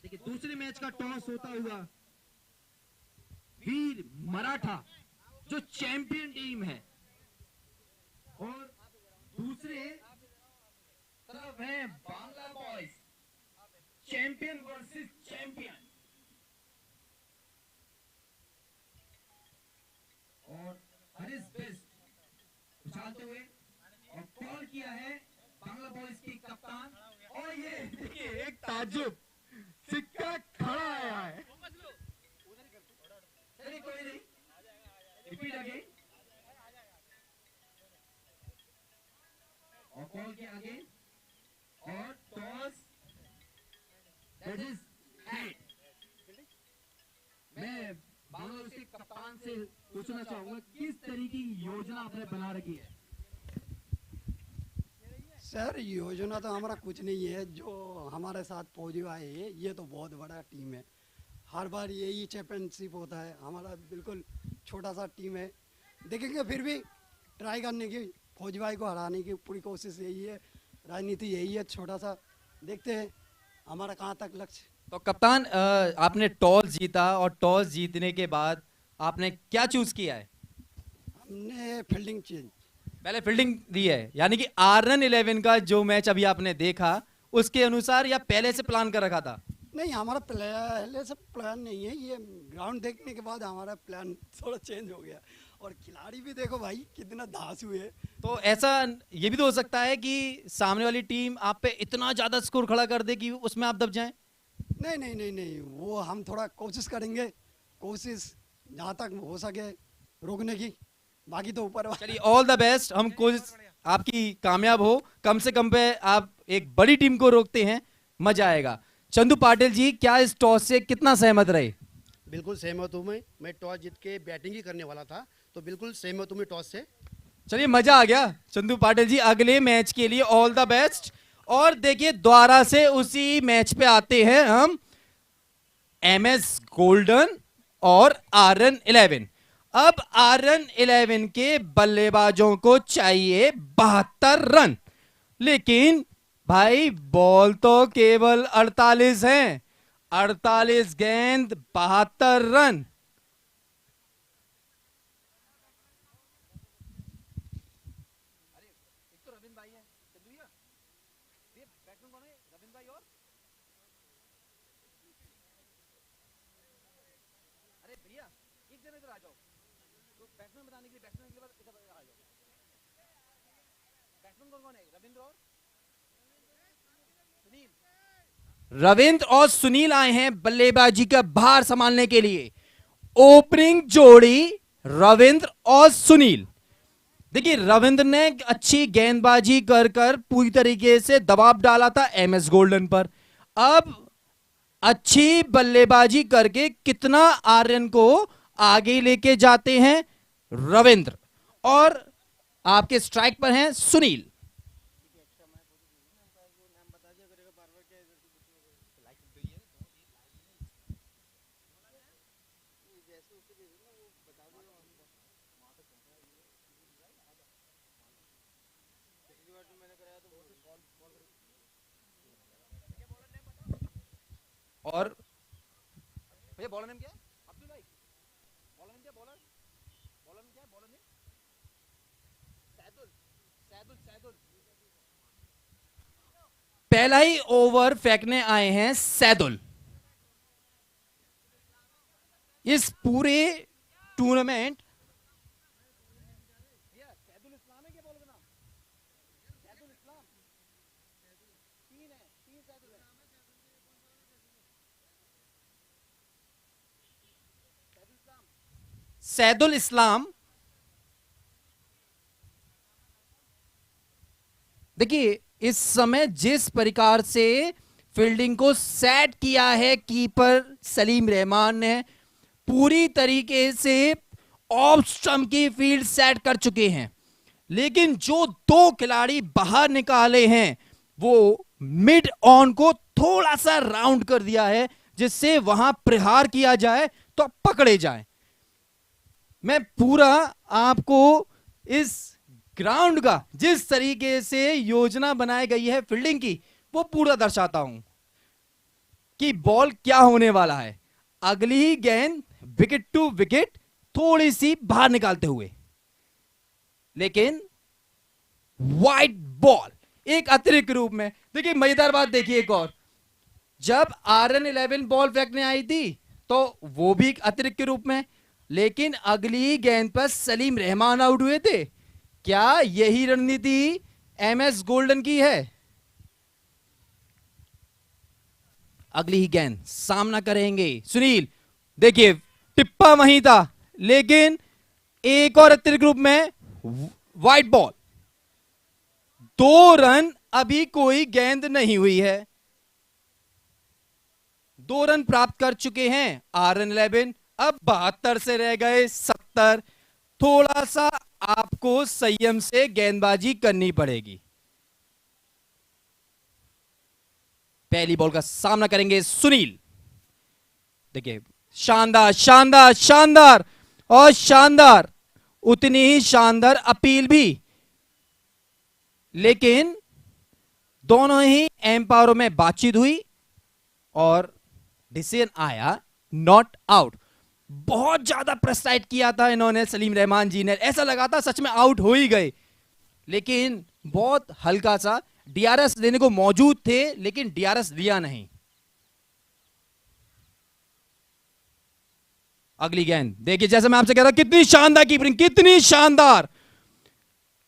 देखिए दूसरे मैच का टॉस होता हुआ वीर मराठा जो चैंपियन टीम है और दूसरे तरफ है Bangla boys champion versus champion और हरीश बेस्ट उछालते हुए और कॉल किया है बांग्ला बॉयज की कप्तान और ये देखिए एक ताजुब सिक्का खड़ा आया है चलिए कोई नहीं रिपीट अगेन और कॉल किया आगे और टॉस दैट इज एट मैं बांग्लादेश के कप्तान से पूछना चाहूंगा किस तरीके की योजना आपने बना रखी है सर योजना तो हमारा कुछ नहीं है जो हमारे साथ पॉजिटिव आए हैं ये तो बहुत बड़ा टीम है हर बार यही चैंपियनशिप होता है हमारा बिल्कुल छोटा सा टीम है देखेंगे फिर भी ट्राई करने की फौजी भाई को हराने की पूरी कोशिश यही है राजनीति यही है छोटा सा देखते हैं हमारा कहाँ तक लक्ष्य तो कप्तान आपने टॉस जीता और टॉस जीतने के बाद आपने क्या चूज किया है हमने फील्डिंग चेंज पहले फील्डिंग दी है यानी कि RN11 का जो मैच अभी आपने देखा उसके अनुसार या पहले से प्लान कर रखा था नहीं हमारा पहले से प्लान नहीं है ये ग्राउंड देखने के बाद हमारा प्लान थोड़ा चेंज हो गया और खिलाड़ी भी देखो भाई कितना धांसू है तो ऐसा ये भी तो हो सकता है कि सामने वाली टीम आप पे इतना ज्यादा स्कोर खड़ा कर दे कि उसमें आप दब जाएं नहीं नहीं नहीं नहीं वो हम थोड़ा कोशिश करेंगे कोशिश जहाँ तक हो सके रोकने की बाकी तो ऊपर चलिए ऑल द बेस्ट हम कोशिश आपकी कामयाब हो कम से कम पे आप एक बड़ी टीम को रोकते हैं मजा आएगा चंदू पाटिल जी क्या इस टॉस से कितना सहमत रहे बिल्कुल सहमत हूँ मैं टॉस जीत के बैटिंग ही करने वाला था तो बिल्कुल सहमत हूँ मैं टॉस से चलिए मजा आ गया चंदू पाटिल जी अगले मैच के लिए ऑल द बेस्ट और देखिए दोबारा से उसी मैच पे आते हैं हम MS गोल्डन और RN11 अब RN11 के बल्लेबाजों को चाहिए 72 रन लेकिन भाई बॉल तो केवल 48 हैं 48 गेंद 72 रन रविंद्र और सुनील आए हैं बल्लेबाजी का भार संभालने के लिए ओपनिंग जोड़ी रविंद्र और सुनील देखिए रविंद्र ने अच्छी गेंदबाजी कर पूरी तरीके से दबाव डाला था MS गोल्डन पर अब अच्छी बल्लेबाजी करके कितना आर्यन को आगे लेके जाते हैं रविंद्र और आपके स्ट्राइक पर हैं सुनील और भैया बॉलर नेम क्या है अब्दुल भाई बॉलर नेम क्या बॉलर बॉलर नेम क्या है बॉलर नेम सैदुल सैदुल सैदुल पहला ही ओवर फेंकने आए हैं सैदुल इस पूरे टूर्नामेंट सैदुल इस्लाम है क्या बॉल का नाम सैदुल इस्लाम तीन है तीन सैदुल है सैदुल इस्लाम देखिए इस समय जिस प्रकार से फील्डिंग को सेट किया है कीपर सलीम रहमान ने पूरी तरीके से ऑफ स्टंप की फील्ड सेट कर चुके हैं लेकिन जो दो खिलाड़ी बाहर निकाले हैं वो मिड ऑन को थोड़ा सा राउंड कर दिया है जिससे वहां प्रहार किया जाए तो पकड़े जाए मैं पूरा आपको इस ग्राउंड का जिस तरीके से योजना बनाई गई है फील्डिंग की वो पूरा दर्शाता हूं कि बॉल क्या होने वाला है। अगली ही गेंद विकेट टू विकेट थोड़ी सी बाहर निकालते हुए, लेकिन वाइड बॉल एक अतिरिक्त रूप में। देखिए मजेदार बात देखिए एक और, जब RN11 बॉल फेंकने आई थी तो वो भी एक अतिरिक्त के रूप में, लेकिन अगली गेंद पर सलीम रहमान आउट हुए थे। क्या यही रणनीति MS गोल्डन की है? अगली ही गेंद सामना करेंगे सुनील। देखिए टिप्पा वहीं था, लेकिन एक और अतिरिक्त रूप में वाइड बॉल। 2 रन, अभी कोई गेंद नहीं हुई है। 2 रन प्राप्त कर चुके हैं RN11। अब 72 से रह गए 70। थोड़ा सा आपको संयम से गेंदबाजी करनी पड़ेगी। पहली बॉल का सामना करेंगे सुनील। देखिए शानदार शानदार शानदार और शानदार, उतनी ही शानदार अपील भी, लेकिन दोनों ही एम्पायरों में बातचीत हुई और डिसीजन आया नॉट आउट। बहुत ज्यादा प्रेसाइड किया था इन्होंने, सलीम रहमान जी ने, ऐसा लगा था सच में आउट हो ही गए, लेकिन बहुत हल्का सा DRS देने को मौजूद थे, लेकिन DRS दिया नहीं। अगली गेंद देखिए, जैसे मैं आपसे कह रहा हूं कितनी शानदार कीपिंग, कितनी शानदार।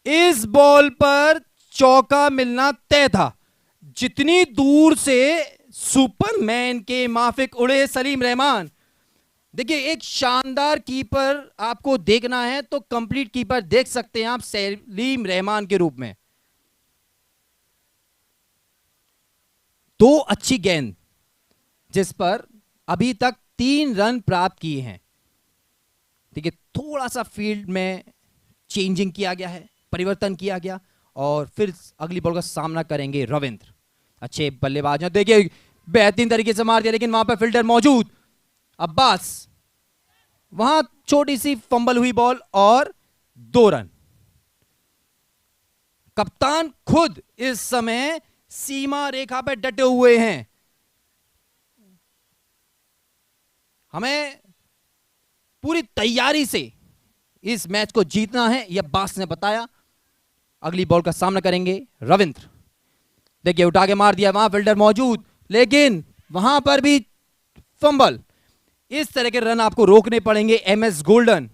इस बॉल पर चौका मिलना तय था। जितनी दूर से सुपरमैन के माफिक उड़े सलीम रहमान। देखिए एक शानदार कीपर आपको देखना है तो कंप्लीट कीपर देख सकते हैं आप सलीम रहमान के रूप में। 2 अच्छी गेंद जिस पर अभी तक 3 रन प्राप्त किए हैं। देखिए थोड़ा सा फील्ड में चेंजिंग किया गया है, परिवर्तन किया गया, और फिर अगली बॉल का सामना करेंगे रविंद्र। अच्छे बल्लेबाज हैं, देखिए बेहतरीन तरीके से मार दिया, लेकिन वहां पर फील्डर मौजूद अब्बास, वहां छोटी सी फंबल हुई बॉल और 2 रन। कप्तान खुद इस समय सीमा रेखा पर डटे हुए हैं। हमें पूरी तैयारी से इस मैच को जीतना है, यह अब्बास ने बताया। अगली बॉल का सामना करेंगे रविंद्र। देखिए उठा के मार दिया, वहां फील्डर मौजूद, लेकिन वहां पर भी फंबल। इस तरह के रन आपको रोकने पड़ेंगे MS गोल्डन,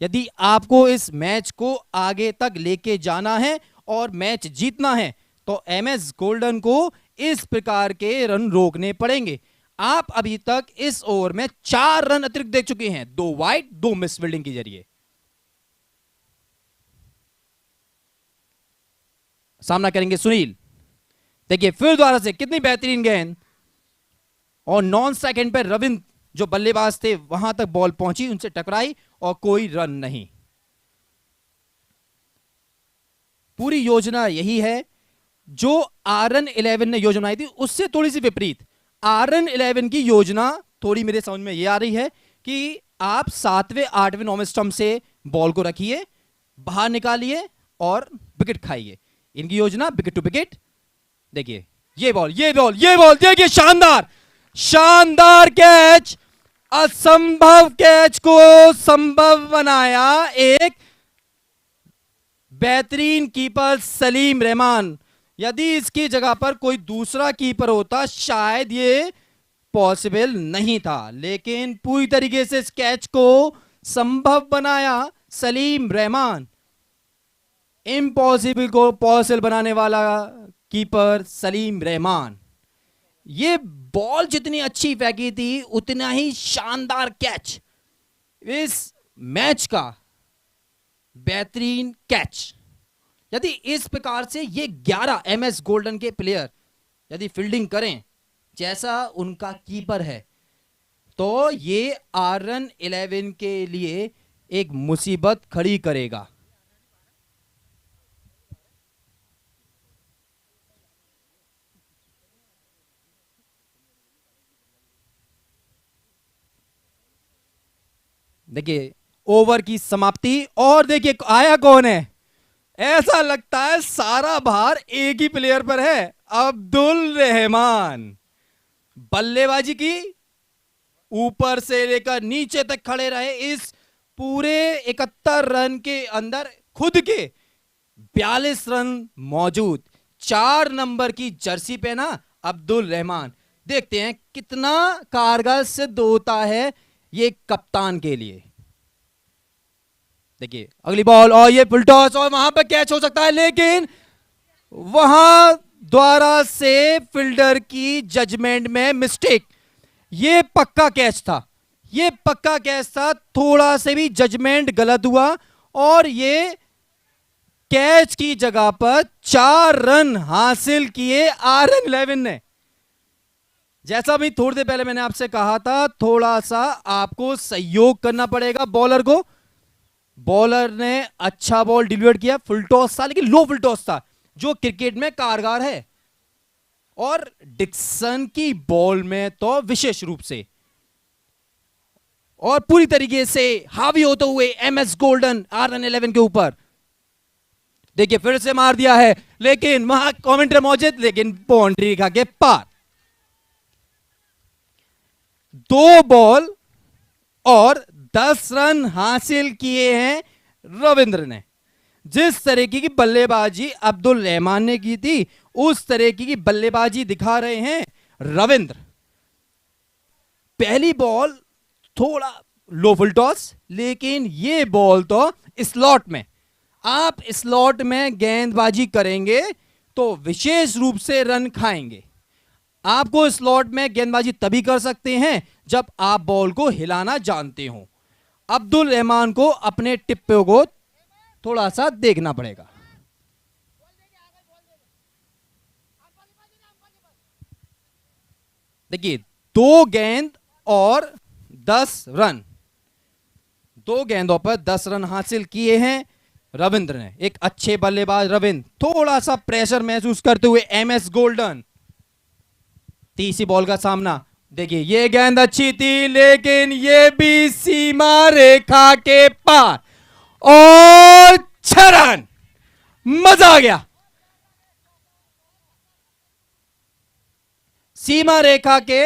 यदि आपको इस मैच को आगे तक लेके जाना है और मैच जीतना है तो MS गोल्डन को इस प्रकार के रन रोकने पड़ेंगे। आप अभी तक इस ओवर में 4 रन अतिरिक्त दे चुके हैं, 2 वाइड 2 मिस फील्डिंग के जरिए। सामना करेंगे सुनील। देखिए फिर दोबारा से कितनी बेहतरीन गेंद, और नॉन सेकंड पर रविंद्र जो बल्लेबाज थे वहां तक बॉल पहुंची, उनसे टकराई और कोई रन नहीं। पूरी योजना यही है जो RN11 ने योजना बनाई थी, उससे थोड़ी सी विपरीत। RN11 की योजना थोड़ी मेरे समझ में यह आ रही है कि आप 7वें 8वें 9वें स्टंप से बॉल को रखिए, बाहर निकालिए और विकेट खाइए। इनकी योजना विकेट टू विकेट। देखिए ये बॉल ये बॉल ये बॉल, देखिए शानदार शानदार कैच, असंभव कैच को संभव बनाया एक बेहतरीन कीपर सलीम रहमान। यदि इसकी जगह पर कोई दूसरा कीपर होता शायद ये पॉसिबल नहीं था, लेकिन पूरी तरीके से इस कैच को संभव बनाया सलीम रहमान। इम्पॉसिबल को पॉसिबल बनाने वाला कीपर सलीम रहमान। ये बॉल जितनी अच्छी फेंकी थी उतना ही शानदार कैच, इस मैच का बेहतरीन कैच। यदि इस प्रकार से ये 11 MS गोल्डन के प्लेयर यदि फील्डिंग करें जैसा उनका कीपर है, तो ये RN11 के लिए एक मुसीबत खड़ी करेगा। देखिए ओवर की समाप्ति, और देखिए आया कौन है। ऐसा लगता है सारा भार एक ही प्लेयर पर है, अब्दुल रहमान। बल्लेबाजी की, ऊपर से लेकर नीचे तक खड़े रहे। इस पूरे 71 रन के अंदर खुद के 42 रन मौजूद। 4 नंबर की जर्सी पहना अब्दुल रहमान। देखते हैं कितना कारगर सिद्ध होता है ये कप्तान के लिए। देखिए अगली बॉल और ये फुल टॉस और वहां पर कैच हो सकता है, लेकिन वहां द्वारा से फील्डर की जजमेंट में मिस्टेक। ये पक्का कैच था, ये पक्का कैच था, थोड़ा से भी जजमेंट गलत हुआ और ये कैच की जगह पर 4 रन हासिल किए RN11 ने। जैसा भी थोड़ी देर पहले मैंने आपसे कहा था, थोड़ा सा आपको सहयोग करना पड़ेगा बॉलर को। बॉलर ने अच्छा बॉल डिलीवर किया, फुल टॉस था लेकिन लो फुल टॉस था जो क्रिकेट में कारगर है, और डिक्सन की बॉल में तो विशेष रूप से, और पूरी तरीके से हावी होते हुए MS गोल्डन RN11 के ऊपर। देखिए फिर से मार दिया है, लेकिन वहां कमेंटेटर मौजूद, लेकिन बाउंड्री रेखा के पार। 2 बॉल और 10 रन हासिल किए हैं रविंद्र ने। जिस तरीके की बल्लेबाजी अब्दुल रहमान ने की थी, उस तरीके की बल्लेबाजी दिखा रहे हैं रविंद्र। पहली बॉल थोड़ा लो फुल टॉस, लेकिन ये बॉल तो स्लॉट में, आप स्लॉट में गेंदबाजी करेंगे तो विशेष रूप से रन खाएंगे। आपको स्लॉट में गेंदबाजी तभी कर सकते हैं जब आप बॉल को हिलाना जानते हो। अब्दुल रहमान को अपने टिप्पे को थोड़ा सा देखना पड़ेगा। देखिए 2 गेंद और 10 रन, 2 गेंदों पर 10 रन हासिल किए हैं रविंद्र ने। एक अच्छे बल्लेबाज रविंद्र थोड़ा सा प्रेशर महसूस करते हुए MS गोल्डन। तीसरी बॉल का सामना, देखिए ये गेंद अच्छी थी लेकिन ये भी सीमा रेखा के पार, और 6 रन। मजा आ गया। सीमा रेखा के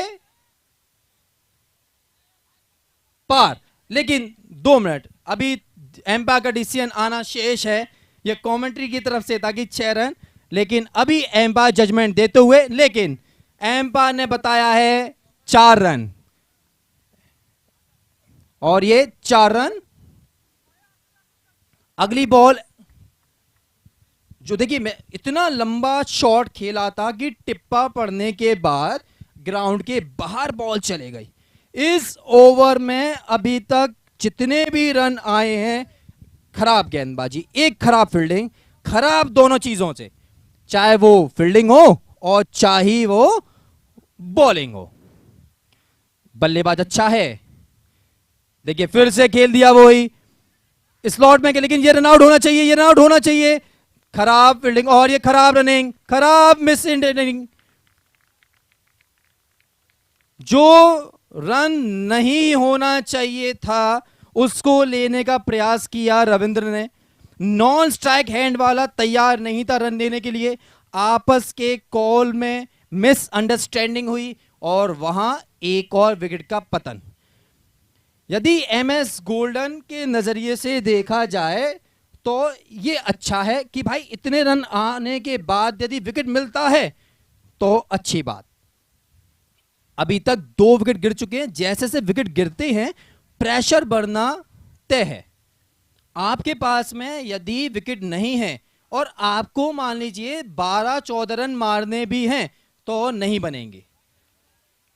पार, लेकिन 2 मिनट अभी एम्पायर का डिसीजन आना शेष है। यह कमेंट्री की तरफ से था कि 6 रन, लेकिन अभी एम्पायर जजमेंट देते हुए, लेकिन एम्पायर ने बताया है 4 रन, और ये 4 रन। अगली बॉल जो, देखिए मैं इतना लंबा शॉट खेला था कि टिप्पा पड़ने के बाद ग्राउंड के बाहर बॉल चले गई। इस ओवर में अभी तक जितने भी रन आए हैं, खराब गेंदबाजी, एक खराब फील्डिंग, खराब दोनों चीजों से, चाहे वो फील्डिंग हो और चाहे वो बॉलिंग हो। बल्लेबाज अच्छा है, देखिए फिर से खेल दिया वही स्लॉट में, लेकिन ये रन आउट होना चाहिए, ये रन आउट होना चाहिए। खराब फील्डिंग और ये खराब रनिंग, खराब मिस रनिंग। जो रन नहीं होना चाहिए था उसको लेने का प्रयास किया रविंद्र ने। नॉन स्ट्राइक हैंड वाला तैयार नहीं था रन देने के लिए। आपस के कॉल में मिसअंडरस्टैंडिंग हुई और वहां एक और विकेट का पतन। यदि MS गोल्डन के नजरिए से देखा जाए तो ये अच्छा है कि भाई इतने रन आने के बाद यदि विकेट मिलता है तो अच्छी बात। अभी तक 2 विकेट गिर चुके हैं, जैसे से विकेट गिरते हैं प्रेशर बढ़ना तय है। आपके पास में यदि विकेट नहीं है और आपको मान लीजिए 12-14 रन मारने भी हैं तो नहीं बनेंगे।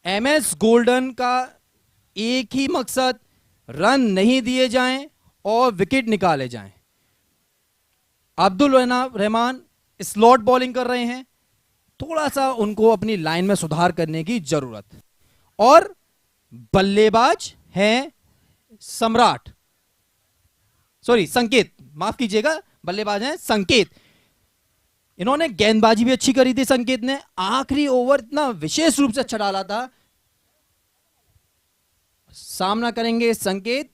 MS गोल्डन का एक ही मकसद, रन नहीं दिए जाएं और विकेट निकाले जाएं। अब्दुल रहमान स्लॉट बॉलिंग कर रहे हैं, थोड़ा सा उनको अपनी लाइन में सुधार करने की जरूरत। और बल्लेबाज हैं सम्राट, सॉरी संकेत, माफ कीजिएगा, बल्लेबाज हैं संकेत। इन्होंने गेंदबाजी भी अच्छी करी थी संकेत ने, आखिरी ओवर इतना विशेष रूप से अच्छा डाला था। सामना करेंगे संकेत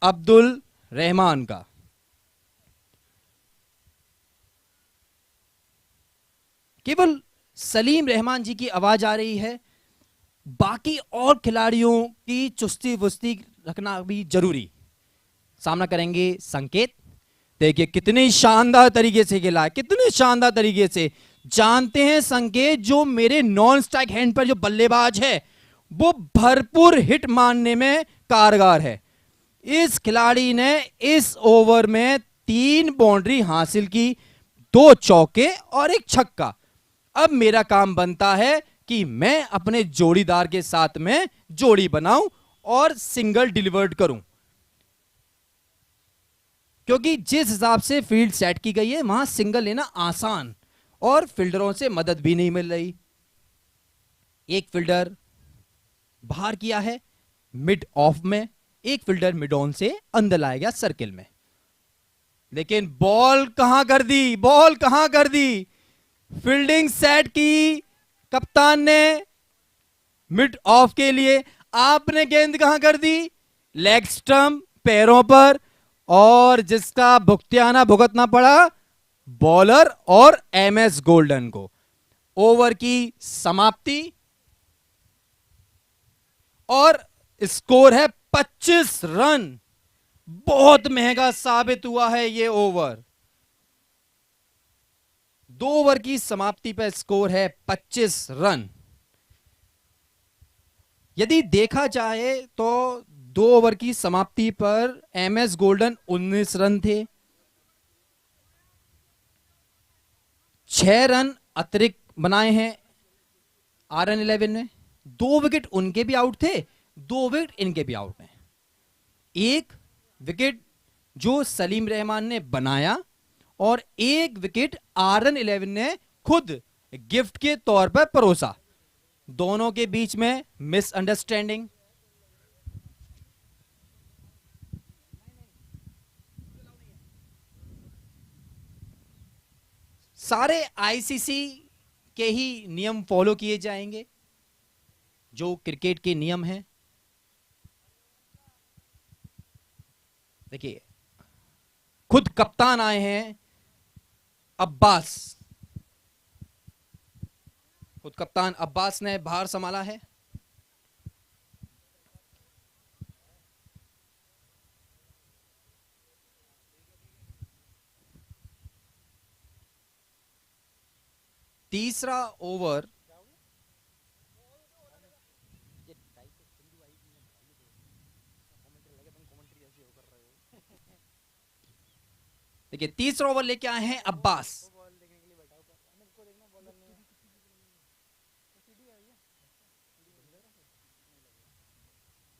अब्दुल रहमान का। केवल सलीम रहमान जी की आवाज आ रही है, बाकी और खिलाड़ियों की चुस्ती वुस्ती रखना भी जरूरी। सामना करेंगे संकेत। देखिए कितनी शानदार तरीके से खेला है, कितने शानदार तरीके से। जानते हैं संकेत जो मेरे नॉन स्ट्राइक हैंड पर जो बल्लेबाज है वो भरपूर हिट मारने में कारगर है। इस खिलाड़ी ने इस ओवर में 3 बाउंड्री हासिल की, 2 चौके और 1 छक्का। अब मेरा काम बनता है कि मैं अपने जोड़ीदार के साथ में जोड़ी बनाऊं और सिंगल डिलीवर्ड करूं, क्योंकि जिस हिसाब से फील्ड सेट की गई है वहां सिंगल लेना आसान और फील्डरों से मदद भी नहीं मिल रही। एक फील्डर बाहर किया है मिड ऑफ में, एक फील्डर मिड ऑन से अंदर लाया गया सर्किल में, लेकिन बॉल कहां कर दी, बॉल कहां कर दी। फील्डिंग सेट की कप्तान ने मिड ऑफ के लिए, आपने गेंद कहां कर दी, लेग स्टंप पैरों पर, और जिसका भुगताना भुगतना पड़ा बॉलर और एमएस गोल्डन को। ओवर की समाप्ति और स्कोर है 25 रन। बहुत महंगा साबित हुआ है ये ओवर। 2 ओवर की समाप्ति पर स्कोर है 25 रन। यदि देखा जाए तो 2 ओवर की समाप्ति पर एमएस गोल्डन 19 रन थे, 6 रन अतिरिक्त बनाए हैं RN11 ने। 2 विकेट उनके भी आउट थे, 2 विकेट इनके भी आउट हैं। 1 विकेट जो सलीम रहमान ने बनाया और 1 विकेट RN11 ने खुद गिफ्ट के तौर पर परोसा। दोनों के बीच में मिसअंडरस्टैंडिंग। सारे आईसीसी के ही नियम फॉलो किए जाएंगे जो क्रिकेट के नियम हैं। देखिए खुद कप्तान आए हैं अब्बास, खुद कप्तान अब्बास ने भार संभाला है। तीसरा ओवर देखिए, तीसरा ओवर लेके आए हैं अब्बास।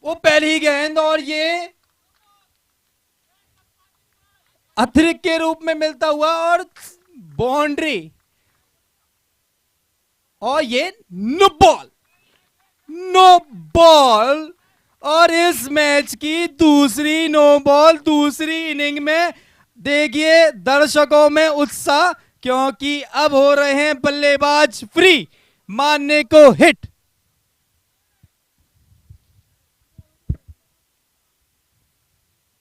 वो पहली गेंद और ये अतिरिक्त के रूप में मिलता हुआ और बाउंड्री, और ये नो बॉल, नो बॉल। और इस मैच की दूसरी नो बॉल दूसरी इनिंग में। देखिए दर्शकों में उत्साह, क्योंकि अब हो रहे हैं बल्लेबाज फ्री, मारने को हिट।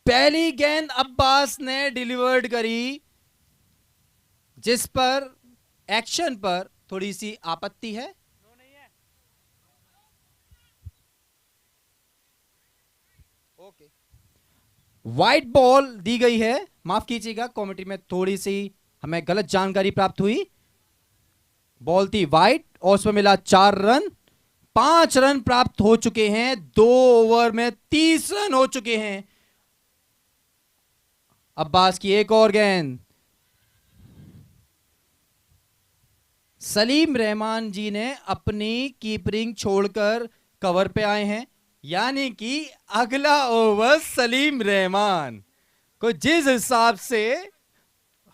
पहली गेंद अब्बास ने डिलीवर्ड करी, जिस पर एक्शन पर थोड़ी सी आपत्ति है। ओके, वाइट बॉल दी गई है। माफ कीजिएगा, कमेटी में थोड़ी सी हमें गलत जानकारी प्राप्त हुई। बॉल थी वाइट और उसमें मिला 4 रन। 5 रन प्राप्त हो चुके हैं। 2 ओवर में 30 रन हो चुके हैं। अब्बास की एक और गेंद। सलीम रहमान जी ने अपनी कीपरिंग छोड़कर कवर पे आए हैं, यानी कि अगला ओवर सलीम रहमान को जिस हिसाब से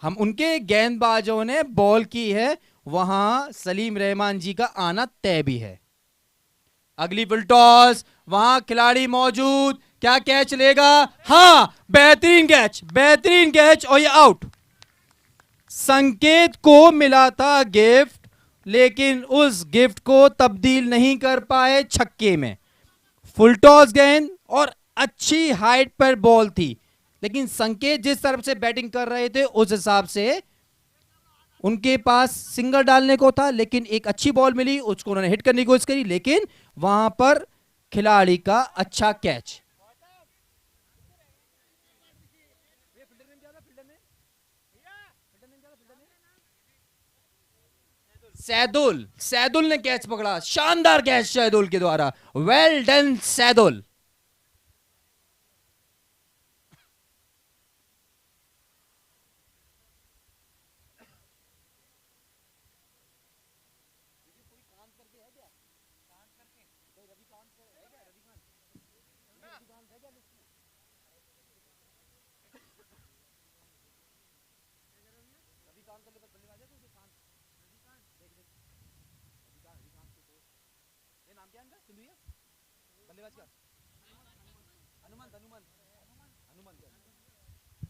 हम उनके गेंदबाजों ने बॉल की है, वहां सलीम रहमान जी का आना तय भी है। अगली फुल टॉस, वहां खिलाड़ी मौजूद, क्या कैच लेगा? हां, बेहतरीन कैच, बेहतरीन कैच, और ये आउट। संकेत को मिला था गिफ्ट, लेकिन उस गिफ्ट को तब्दील नहीं कर पाए छक्के में। फुल टॉस गेंद और अच्छी हाइट पर बॉल थी, लेकिन संकेत जिस तरफ से बैटिंग कर रहे थे उस हिसाब से उनके पास सिंगल डालने को था, लेकिन एक अच्छी बॉल मिली, उसको उन्होंने हिट करने की कोशिश करी, लेकिन वहां पर खिलाड़ी का अच्छा कैच। सैदुल, सैदुल ने कैच पकड़ा, शानदार कैच सैदुल के द्वारा, वेल डन सैदुल।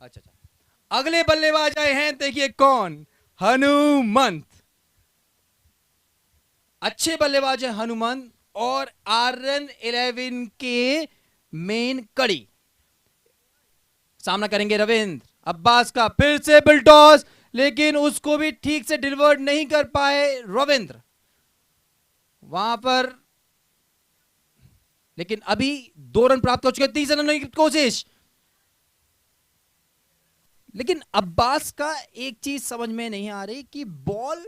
अच्छा अच्छा, अगले बल्लेबाज आए हैं, देखिए कौन, हनुमंत। अच्छे बल्लेबाज है हनुमंत, और RN11 के मेन कड़ी सामना करेंगे रविंद्र अब्बास का। फिर से बिल्टॉस, लेकिन उसको भी ठीक से डिलीवर नहीं कर पाए रविंद्र वहां पर, लेकिन अभी 2 रन प्राप्त हो चुके, 30 रन की कोशिश। लेकिन अब्बास का एक चीज समझ में नहीं आ रही कि बॉल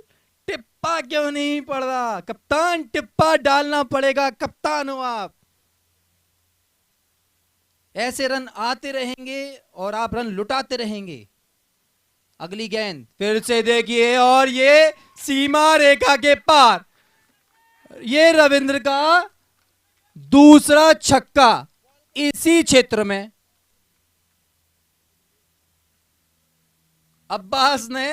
टिप्पा क्यों नहीं पड़ रहा। कप्तान, टिप्पा डालना पड़ेगा, कप्तान हो आप। ऐसे रन आते रहेंगे और आप रन लुटाते रहेंगे। अगली गेंद फिर से देखिए, और ये सीमा रेखा के पार, ये रविंद्र का दूसरा छक्का इसी क्षेत्र में। अब्बास ने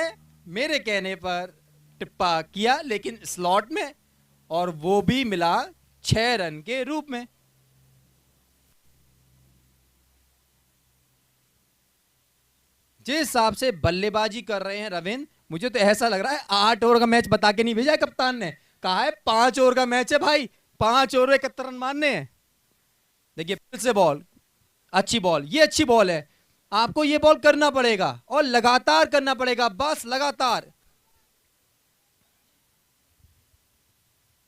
मेरे कहने पर टिप्पा किया, लेकिन स्लॉट में, और वो भी मिला 6 रन के रूप में। जिस हिसाब से बल्लेबाजी कर रहे हैं रविंद्र, मुझे तो ऐसा लग रहा है 8 ओवर का मैच बता के नहीं भेजा है कप्तान ने, कहा है 5 ओवर का मैच है भाई, 5 ओवर 71 रन मारने हैं। देखिए फिर से बॉल, अच्छी बॉल, ये अच्छी बॉल है, आपको ये बॉल करना पड़ेगा और लगातार करना पड़ेगा, बस लगातार।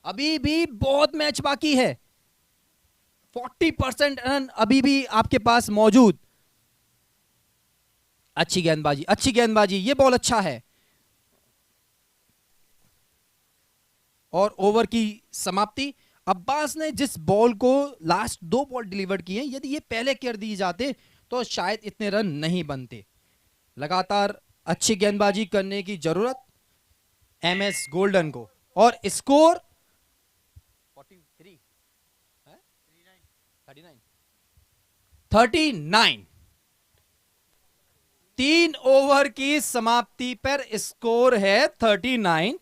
अभी भी बहुत मैच बाकी है, 40% रन अभी भी आपके पास मौजूद। अच्छी गेंदबाजी, अच्छी गेंदबाजी, ये बॉल अच्छा है। और ओवर की समाप्ति। अब्बास ने जिस बॉल को लास्ट 2 बॉल डिलीवर किए, यदि ये पहले कर दिए जाते तो शायद इतने रन नहीं बनते। लगातार अच्छी गेंदबाजी करने की जरूरत MS गोल्डन को। और स्कोर 39। 3 ओवर की समाप्ति पर स्कोर है 39,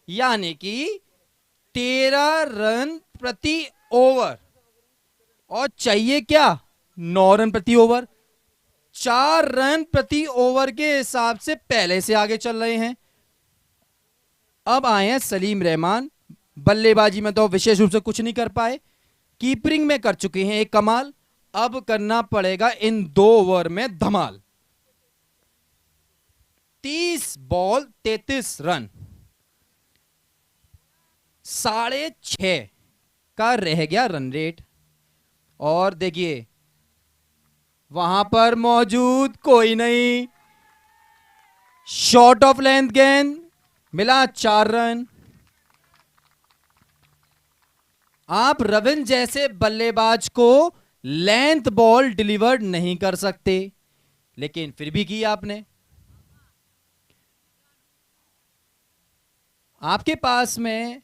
यानी कि 13 रन प्रति ओवर, और चाहिए क्या, 9 रन प्रति ओवर। 4 रन प्रति ओवर के हिसाब से पहले से आगे चल रहे हैं। अब आए हैं सलीम रहमान। बल्लेबाजी में तो विशेष रूप से कुछ नहीं कर पाए, कीपरिंग में कर चुके हैं एक कमाल, अब करना पड़ेगा इन 2 ओवर में धमाल। 30 बॉल 33 रन, 6.5 का रह गया रन रेट। और देखिए वहां पर मौजूद कोई नहीं, शॉर्ट ऑफ लेंथ गेंद, मिला 4 रन। आप रविंद्र जैसे बल्लेबाज को लेंथ बॉल डिलीवर नहीं कर सकते, लेकिन फिर भी किया आपने। आपके पास में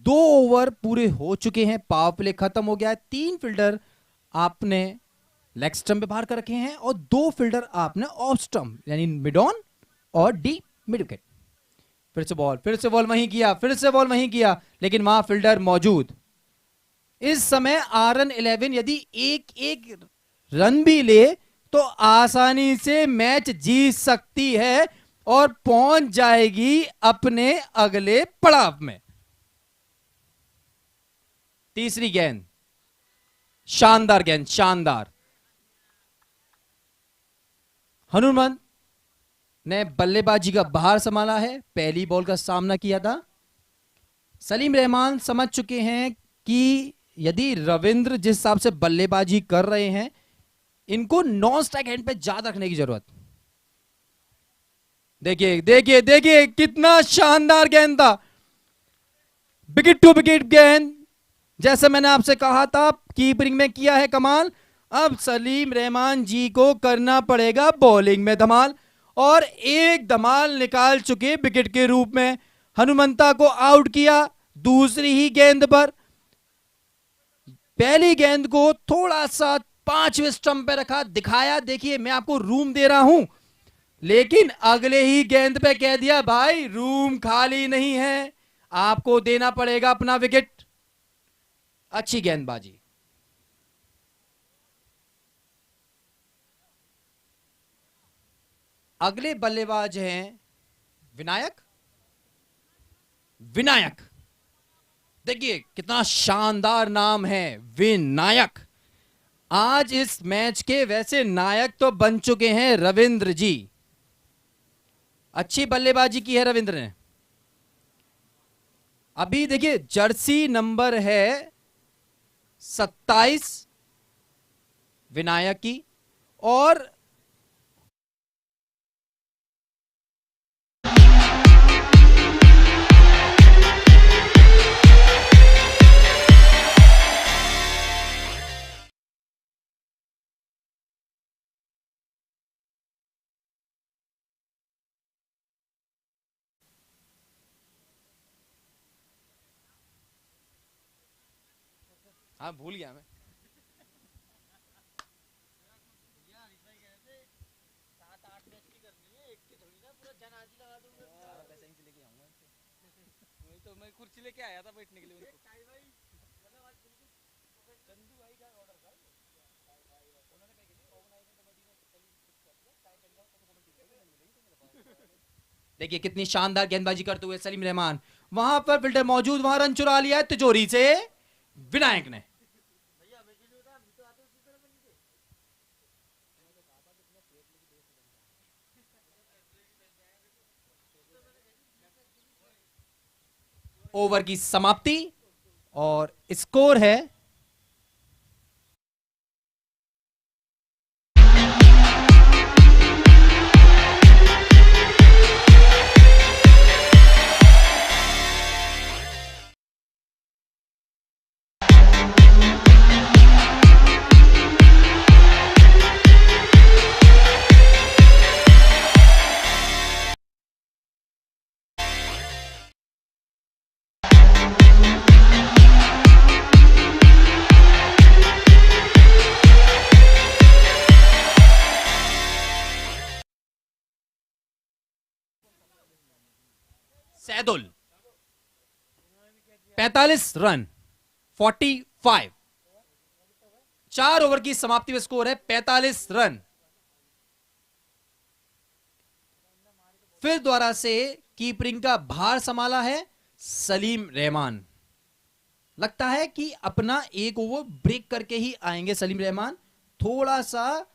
2 ओवर पूरे हो चुके हैं, पावर प्ले खत्म हो गया है। 3 फील्डर आपने लेग स्टंप पे बाहर कर रखे हैं और 2 फील्डर आपने ऑफ स्टंप यानी मिड ऑन और डी मिड विकेट। फिर से बॉल वहीं किया, फिर से बॉल वहीं किया, लेकिन वहां फील्डर मौजूद। इस समय RN11 यदि एक रन भी ले तो आसानी से मैच जीत सकती है और पहुंच जाएगी अपने अगले पड़ाव में। तीसरी गेंद, शानदार गेंद, शानदार। हनुमंत ने बल्लेबाजी का भार संभाला है, पहली बॉल का सामना किया था। सलीम रहमान समझ चुके हैं कि यदि रविंद्र जिस हिसाब से बल्लेबाजी कर रहे हैं, इनको नॉन स्ट्राइक हैंड पे ज्यादा रखने की जरूरत। देखिए देखिए देखिए कितना शानदार गेंद था, विकेट टू विकेट गेंद। जैसे मैंने आपसे कहा था कीपिंग में किया है कमाल, अब सलीम रहमान जी को करना पड़ेगा बॉलिंग में धमाल, और एक धमाल निकाल चुके विकेट के रूप में। हनुमंता को आउट किया दूसरी ही गेंद पर। पहली गेंद को थोड़ा सा 5वें स्टंप पे रखा, दिखाया देखिए मैं आपको रूम दे रहा हूं, लेकिन अगले ही गेंद पे कह दिया भाई रूम खाली नहीं है, आपको देना पड़ेगा अपना विकेट। अच्छी गेंदबाजी। अगले बल्लेबाज हैं विनायक। विनायक देखिए कितना शानदार नाम है विनायक। आज इस मैच के वैसे नायक तो बन चुके हैं रविंद्र जी। अच्छी बल्लेबाजी की है रविंद्र ने। अभी देखिए जर्सी नंबर है 27 विनायक की, और हाँ भूल गया मैं। तो मैं कुर्सी लेके आया था बैठने के लिए। देखिए कितनी शानदार गेंदबाजी करते हुए सलीम रहमान, वहां पर फील्डर मौजूद, वहां रन चुरा लिया है तिजोरी से विनायक ने। ओवर की समाप्ति और स्कोर है सैदुल 45 रन 45। 4 ओवर की समाप्ति में स्कोर है 45 रन। फिर द्वारा से कीपिंग का भार संभाला है सलीम रहमान। लगता है कि अपना एक ओवर ब्रेक करके ही आएंगे सलीम रहमान। थोड़ा सा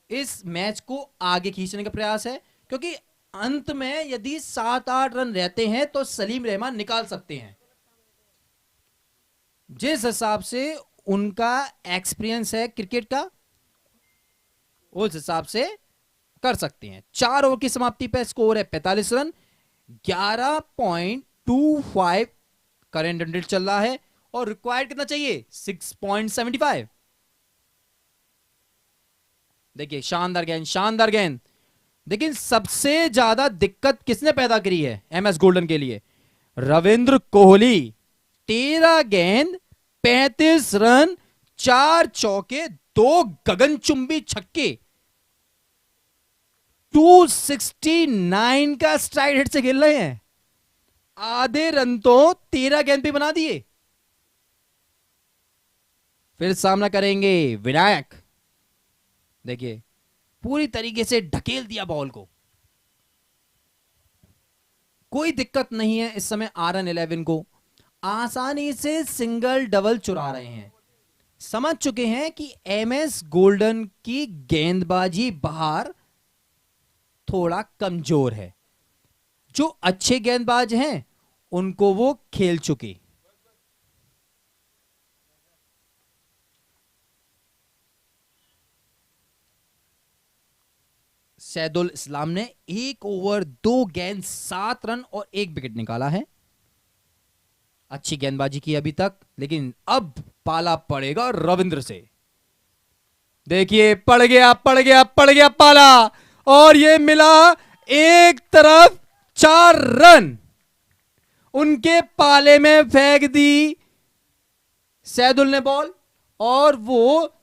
इस मैच को आगे खींचने का प्रयास है, क्योंकि अंत में यदि 7-8 रन रहते हैं तो सलीम रहमान निकाल सकते हैं। जिस हिसाब से उनका एक्सपीरियंस है क्रिकेट का, उस हिसाब से कर सकते हैं। 4 ओवर की समाप्ति पे स्कोर है 45 रन, 11.25 करंट रन रेट चल रहा है, और रिक्वायर्ड कितना चाहिए 6.75। देखिए शानदार गेंद, शानदार गेंद। लेकिन सबसे ज्यादा दिक्कत किसने पैदा करी है एमएस गोल्डन के लिए? रविंद्र कोहली। 13 गेंद 35 रन, 4 चौके, 2 गगनचुंबी छक्के, 269 का स्ट्राइक रेट से खेल रहे हैं। आधे रन तो 13 गेंद पे बना दिए। फिर सामना करेंगे विनायक। देखिए पूरी तरीके से ढकेल दिया बॉल को, कोई दिक्कत नहीं है इस समय। RN11 को आसानी से सिंगल डबल चुरा रहे हैं। समझ चुके हैं कि एमएस गोल्डन की गेंदबाजी बाहर थोड़ा कमजोर है। जो अच्छे गेंदबाज हैं उनको वो खेल चुके। सैदुल इस्लाम ने 1 ओवर 2 गेंद 7 रन और 1 विकेट निकाला है। अच्छी गेंदबाजी की अभी तक, लेकिन अब पाला पड़ेगा रविंद्र से। देखिए पड़ गया पड़ गया पड़ गया पाला, और ये मिला एक तरफ 4 रन उनके पाले में फेंक दी सैदुल ने बॉल, और वो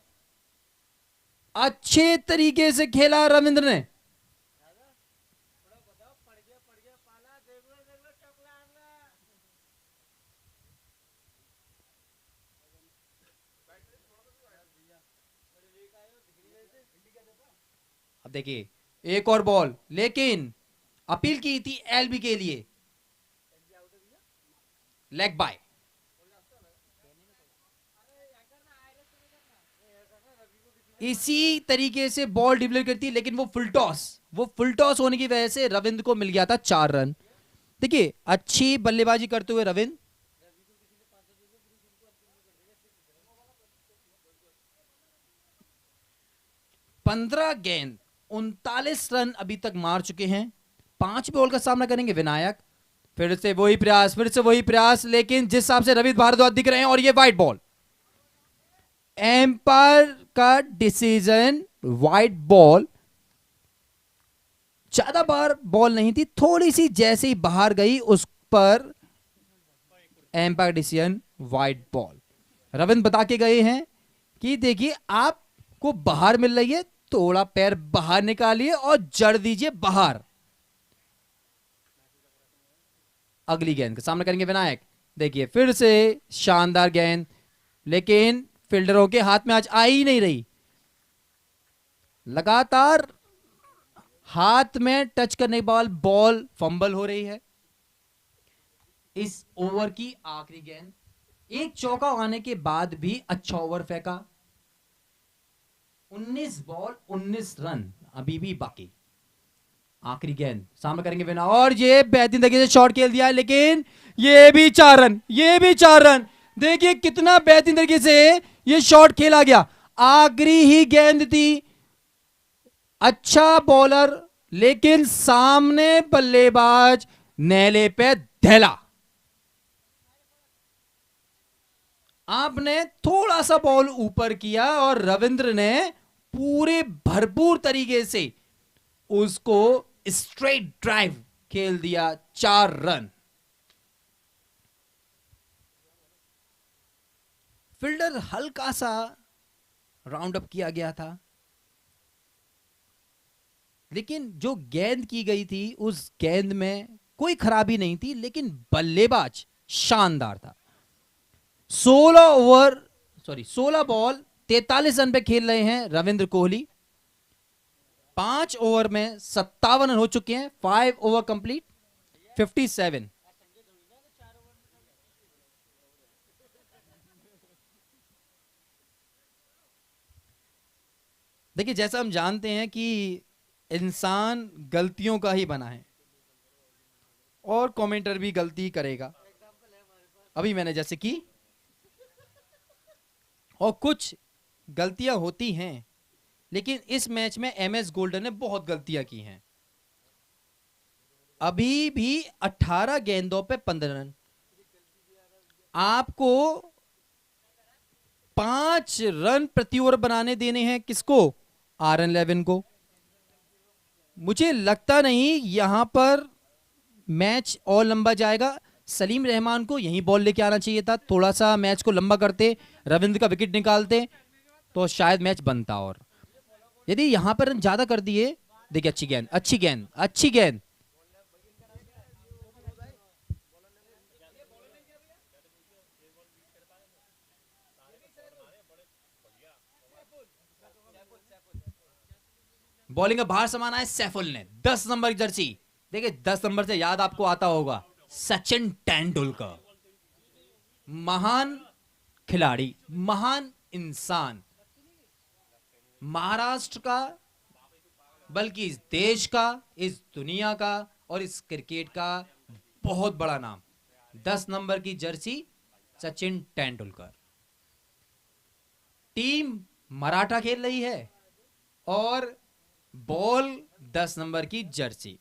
अच्छे तरीके से खेला रविंद्र ने। अब देखिए एक और बॉल, लेकिन अपील की थी एलबी के लिए, लेग बाय। इसी तरीके से बॉल डिलीवर करती, लेकिन वो फुल टॉस होने की वजह से रविंद्र को मिल गया था 4 रन। देखिए अच्छी बल्लेबाजी करते हुए रविंद्र, पंद्रह गेंद 39 रन अभी तक मार चुके हैं। 5 बॉल का सामना करेंगे विनायक। फिर से वही प्रयास, लेकिन जिस हिसाब से रविंद्र भारद्वाज दिख रहे हैं, और ये वाइड बॉल, एम्पायर का डिसीजन वाइड बॉल। ज्यादा बार बॉल नहीं थी, थोड़ी सी जैसे ही बाहर गई उस पर umpire decision wide ball. Ravindra बता के गए हैं कि देखिए आपको बाहर मिल रही है, थोड़ा पैर बाहर निकालिए और जड़ दीजिए बाहर। अगली गेंद का सामना करेंगे विनायक। देखिए फिर से शानदार गेंद, लेकिन फील्डरों के हाथ में आज आ ही नहीं रही। लगातार हाथ में टच करने के बाद बॉल फंबल हो रही है। इस ओवर की आखिरी गेंद, एक चौका आने के बाद भी अच्छा ओवर फेंका। 19 बॉल 19 रन अभी भी बाकी। आखिरी गेंद सामना करेंगे विना, और ये बेहतरीन तरीके से शॉट खेल दिया है, लेकिन ये भी 4 रन, ये भी 4 रन। देखिए कितना बेहतरीन तरीके से ये शॉट खेला गया। आखिरी ही गेंद थी, अच्छा बॉलर, लेकिन सामने बल्लेबाज नेले पे धैला। आपने थोड़ा सा बॉल ऊपर किया और रविंद्र ने पूरे भरपूर तरीके से उसको स्ट्रेट ड्राइव खेल दिया। 4 रन। फील्डर हल्का सा राउंड अप किया गया था, लेकिन जो गेंद की गई थी उस गेंद में कोई खराबी नहीं थी, लेकिन बल्लेबाज शानदार था। 16 बॉल 43 रन पे खेल रहे हैं रविंद्र कोहली। 5 ओवर में 57 रन हो चुके हैं। 5 ओवर कंप्लीट, 57। देखिए जैसा हम जानते हैं कि इंसान गलतियों का ही बना है, और कमेंटर भी गलती करेगा। अभी मैंने जैसे की, और कुछ गलतियां होती हैं, लेकिन इस मैच में एमएस गोल्डन ने बहुत गलतियां की हैं। अभी भी 18 गेंदों पे 15 रन। आपको 5 रन प्रति ओवर बनाने देने हैं किसको? RN11 को। मुझे लगता नहीं यहां पर मैच और लंबा जाएगा। सलीम रहमान को यहीं बॉल लेके आना चाहिए था, थोड़ा सा मैच को लंबा करते, रविंद्र का विकेट निकालते तो शायद मैच बनता। और यदि यहां पर रन ज्यादा कर दिए, देखिए अच्छी गेंद, अच्छी गेंद, अच्छी गेंद। बॉलिंग का बाहर समाना है सैफुल ने, 10 नंबर की जर्सी। देखिए 10 नंबर से याद आपको आता होगा सचिन तेंदुलकर, महान खिलाड़ी, महान इंसान, महाराष्ट्र का बल्कि इस देश का, इस दुनिया का और इस क्रिकेट का बहुत बड़ा नाम। 10 नंबर की जर्सी सचिन तेंदुलकर। टीम मराठा खेल रही है और बॉल 10 नंबर की जर्सी।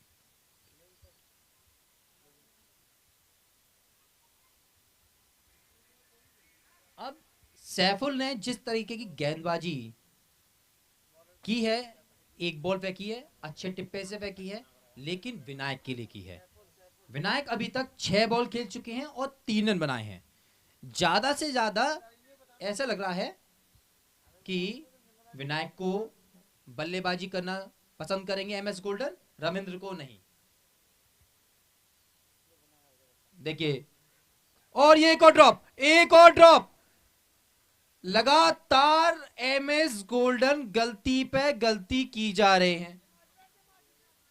अब सैफुल ने जिस तरीके की गेंदबाजी की है, एक बॉल पे की है, अच्छे टिप्पे से पे की है, लेकिन विनायक के लिए की है। विनायक अभी तक 6 बॉल खेल चुके हैं और 3 रन बनाए हैं। ज्यादा से ज्यादा ऐसा लग रहा है कि विनायक को बल्लेबाजी करना पसंद करेंगे एमएस गोल्डन, रविंद्र को नहीं। देखिए, और ये एक और ड्रॉप, एक और ड्रॉप। लगातार एमएस गोल्डन गलती पे गलती की जा रहे हैं।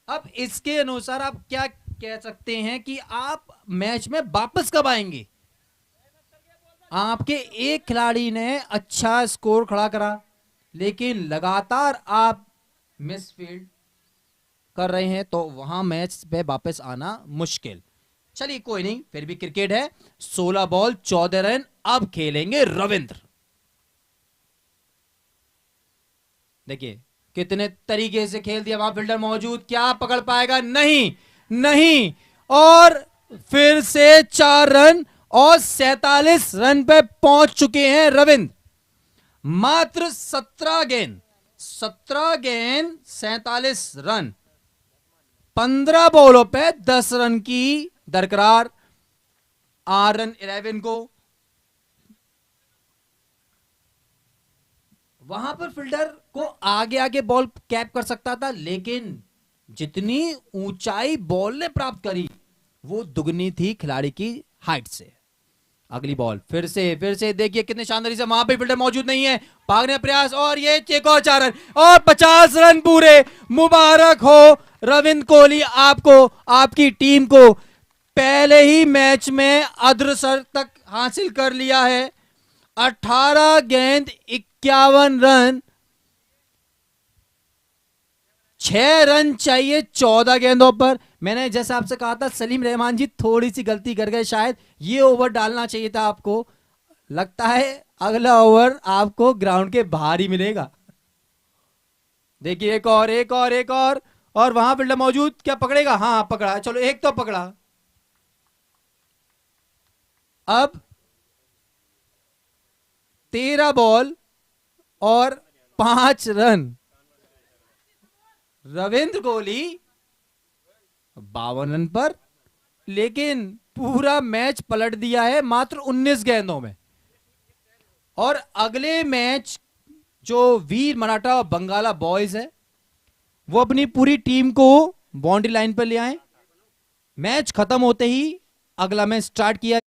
अब इसके अनुसार आप क्या कह सकते हैं कि आप मैच में वापस कब आएंगे? आपके एक खिलाड़ी ने अच्छा स्कोर खड़ा करा, लेकिन लगातार आप मिसफील्ड कर रहे हैं, तो वहां मैच पे वापस आना मुश्किल। चलिए कोई नहीं, फिर भी क्रिकेट है। 16 बॉल 14 रन अब खेलेंगे रविंद्र। देखिए कितने तरीके से खेल दिया, वहां फील्डर मौजूद, क्या पकड़ पाएगा? नहीं, नहीं। और फिर से 4 रन और 47 रन पे पहुंच चुके हैं रविंद्र। मात्र 17 गेंद, 17 गेंद 47 रन, 15 बॉलों पे 10 रन की दरकरार। रन 11 को वहां पर फील्डर को आगे आगे बॉल कैप कर सकता था, लेकिन जितनी ऊंचाई बॉल ने प्राप्त करी वो दुगनी थी खिलाड़ी की हाइट से। अगली बॉल फिर से देखिए कितने शानदारी से, वहां पे फील्डर मौजूद नहीं है, भागने का प्रयास, और ये एक और 4 रन और 50 रन पूरे। मुबारक हो रविंद्र कोहली, आपको, आपकी टीम को पहले ही मैच में अर्धशतक तक हासिल कर लिया है। 18 गेंद 51 रन, 6 रन चाहिए 14 गेंदों पर। मैंने जैसे आपसे कहा था सलीम रहमान जी थोड़ी सी गलती कर गए, शायद ये ओवर डालना चाहिए था आपको। लगता है अगला ओवर आपको ग्राउंड के बाहर ही मिलेगा। देखिए एक और, एक और, एक और वहां फील्डर मौजूद, क्या पकड़ेगा? हाँ पकड़ा, चलो एक तो पकड़ा। अब 13 बॉल और 5 रन। रविंद्र कोहली 52 रन पर, लेकिन पूरा मैच पलट दिया है मात्र 19 गेंदों में। और अगले मैच जो वीर मराठा और बंगाला बॉयज है, वो अपनी पूरी टीम को बाउंड्री लाइन पर ले आए। मैच खत्म होते ही अगला मैच स्टार्ट किया।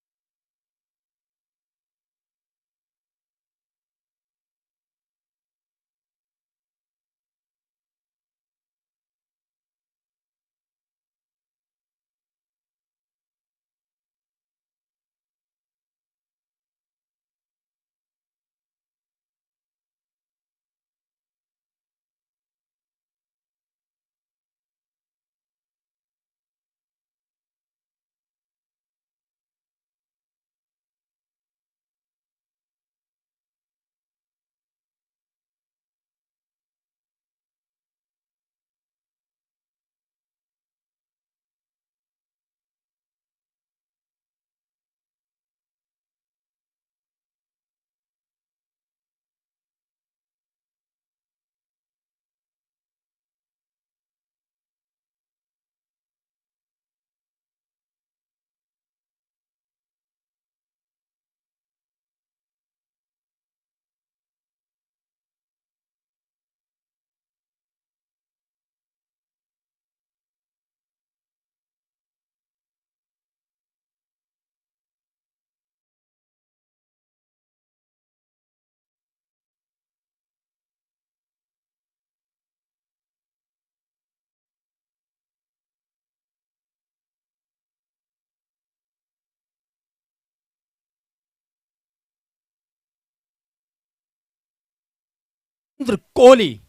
रविंद्र कोहली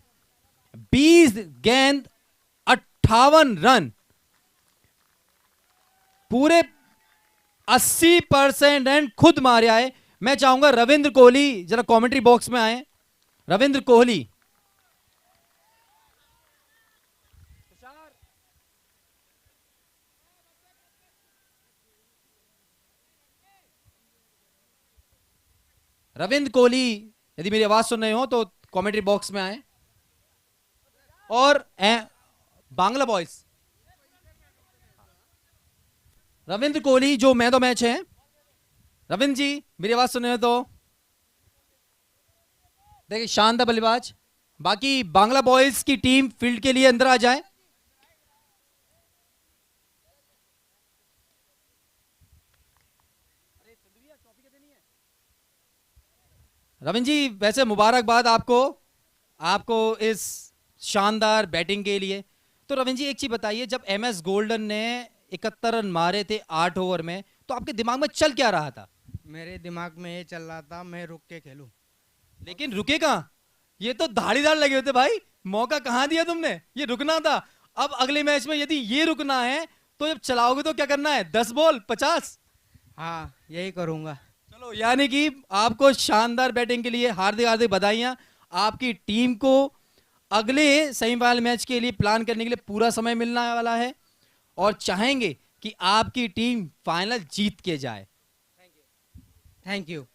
20 गेंद 58 रन, पूरे 80% रन खुद मारे आए। मैं चाहूंगा रविंद्र कोहली जरा कमेंट्री बॉक्स में आए। रविंद्र कोहली, रविंद्र कोहली यदि मेरी आवाज सुन रहे हो तो कमेंट्री बॉक्स में आए। और बांग्ला बॉयज, रविंद्र कोहली जो मैन ऑफ द मैच है। रविंद्र जी मेरी आवाज सुन रहे हो तो देखिए, शानदार बल्लेबाज। बाकी बांग्ला बॉयज की टीम फील्ड के लिए अंदर आ जाए। रविंद्र जी वैसे मुबारकबाद आपको इस शानदार बैटिंग के लिए। तो रविंद्र जी एक चीज बताइए, जब MS गोल्डन ने 71 रन मारे थे 8 ओवर में, तो आपके दिमाग में चल क्या रहा था? मेरे दिमाग में ये चल रहा था मैं रुक के खेलूं। लेकिन रुके कहां? ये तो धाड़ीदार लगे होते भाई, मौका कहां दिया तुमने? ये रुकना था। अब अगले मैच में यदि ये रुकना है तो जब चलाओगे तो क्या करना है? 10 बॉल 50। हाँ यही करूंगा। चलो, यानी कि आपको शानदार बैटिंग के लिए हार्दिक हार्दिक बधाइयां। आपकी टीम को अगले सेमीफाइनल मैच के लिए प्लान करने के लिए पूरा समय मिलने वाला है और चाहेंगे कि आपकी टीम फाइनल जीत के जाए। Thank you.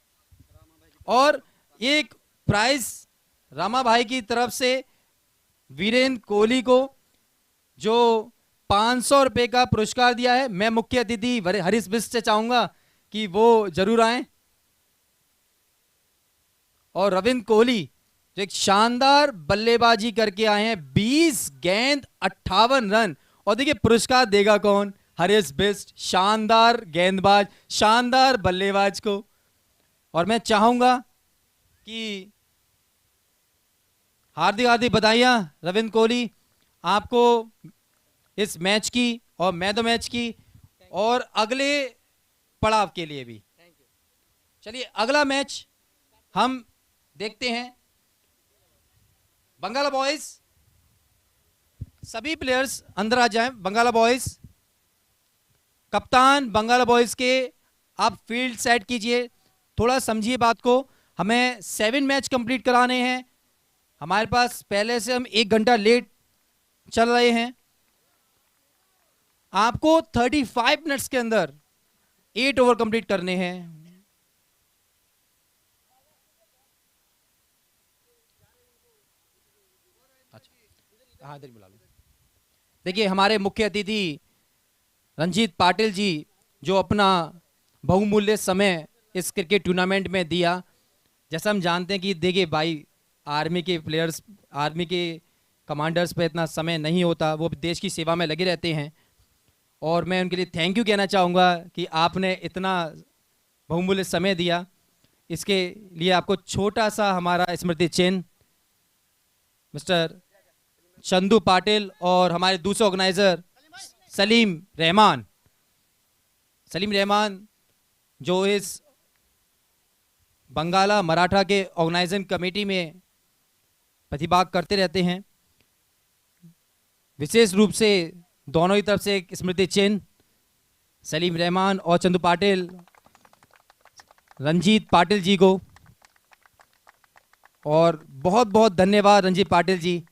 और एक प्राइज रामा भाई की तरफ से वीरेंद्र कोहली को, जो 500 रुपए का पुरस्कार दिया है। मैं मुख्य अतिथि हरीश बिष्ट से चाहूंगा कि वो जरूर आए। और रविंद्र कोहली जो एक शानदार बल्लेबाजी करके आए हैं, 20 गेंद 58 रन। और देखिए पुरस्कार देगा कौन? हरीश बिष्ट, शानदार गेंदबाज, शानदार बल्लेबाज को। और मैं चाहूंगा कि हार्दिक हार्दिक बधाइयां रविंद्र कोहली आपको इस मैच की और मैन ऑफ द मैच की और अगले पड़ाव के लिए भी। चलिए अगला मैच हम देखते हैं। बंगाला बॉयज, सभी प्लेयर्स अंदर आ जाएं। बंगाला बॉयज, कप्तान बंगाला बॉयज के आप फील्ड सेट कीजिए। थोड़ा समझिए बात को, हमें 7 मैच कंप्लीट कराने हैं। हमारे पास पहले से हम 1 घंटा लेट चल रहे हैं। आपको 35 मिनट्स के अंदर 8 ओवर कंप्लीट करने हैं। अच्छा, हाँ इधर बुला लो। देखिए हमारे मुख्य अतिथि रंजीत पाटिल जी, जो अपना बहुमूल्य समय इस क्रिकेट टूर्नामेंट में दिया। जैसा हम जानते हैं कि देखिए भाई, आर्मी के प्लेयर्स, आर्मी के कमांडर्स पे इतना समय नहीं होता, वो देश की सेवा में लगे रहते हैं। और मैं उनके लिए थैंक यू कहना चाहूँगा कि आपने इतना बहुमूल्य समय दिया। इसके लिए आपको छोटा सा हमारा स्मृति चिन्ह मिस्टर चंदू पाटिल और हमारे दूसरे ऑर्गेनाइजर सलीम रहमान जो इस बंगाला मराठा के ऑर्गेनाइजिंग कमेटी में प्रतिभाग करते रहते हैं। विशेष रूप से दोनों ही तरफ से एक स्मृति चिन्ह सलीम रहमान और चंदू पाटिल, रंजीत पाटिल जी को। और बहुत बहुत धन्यवाद रंजीत पाटिल जी,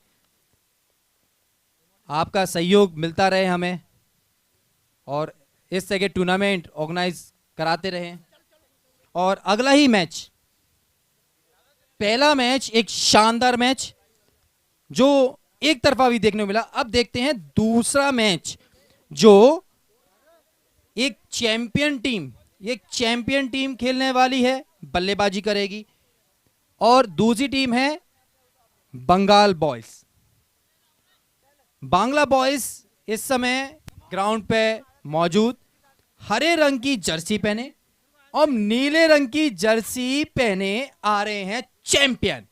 आपका सहयोग मिलता रहे हमें और इस तरह के टूर्नामेंट ऑर्गेनाइज कराते रहें। और अगला ही मैच, पहला मैच एक शानदार मैच जो एक तरफा भी देखने को मिला। अब देखते हैं दूसरा मैच, जो एक चैंपियन टीम खेलने वाली है, बल्लेबाजी करेगी। और दूसरी टीम है बंगाल बॉयज। बांग्ला बॉयज इस समय ग्राउंड पे मौजूद, हरे रंग की जर्सी पहने और नीले रंग की जर्सी पहने आ रहे हैं चैंपियन।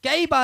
कई बार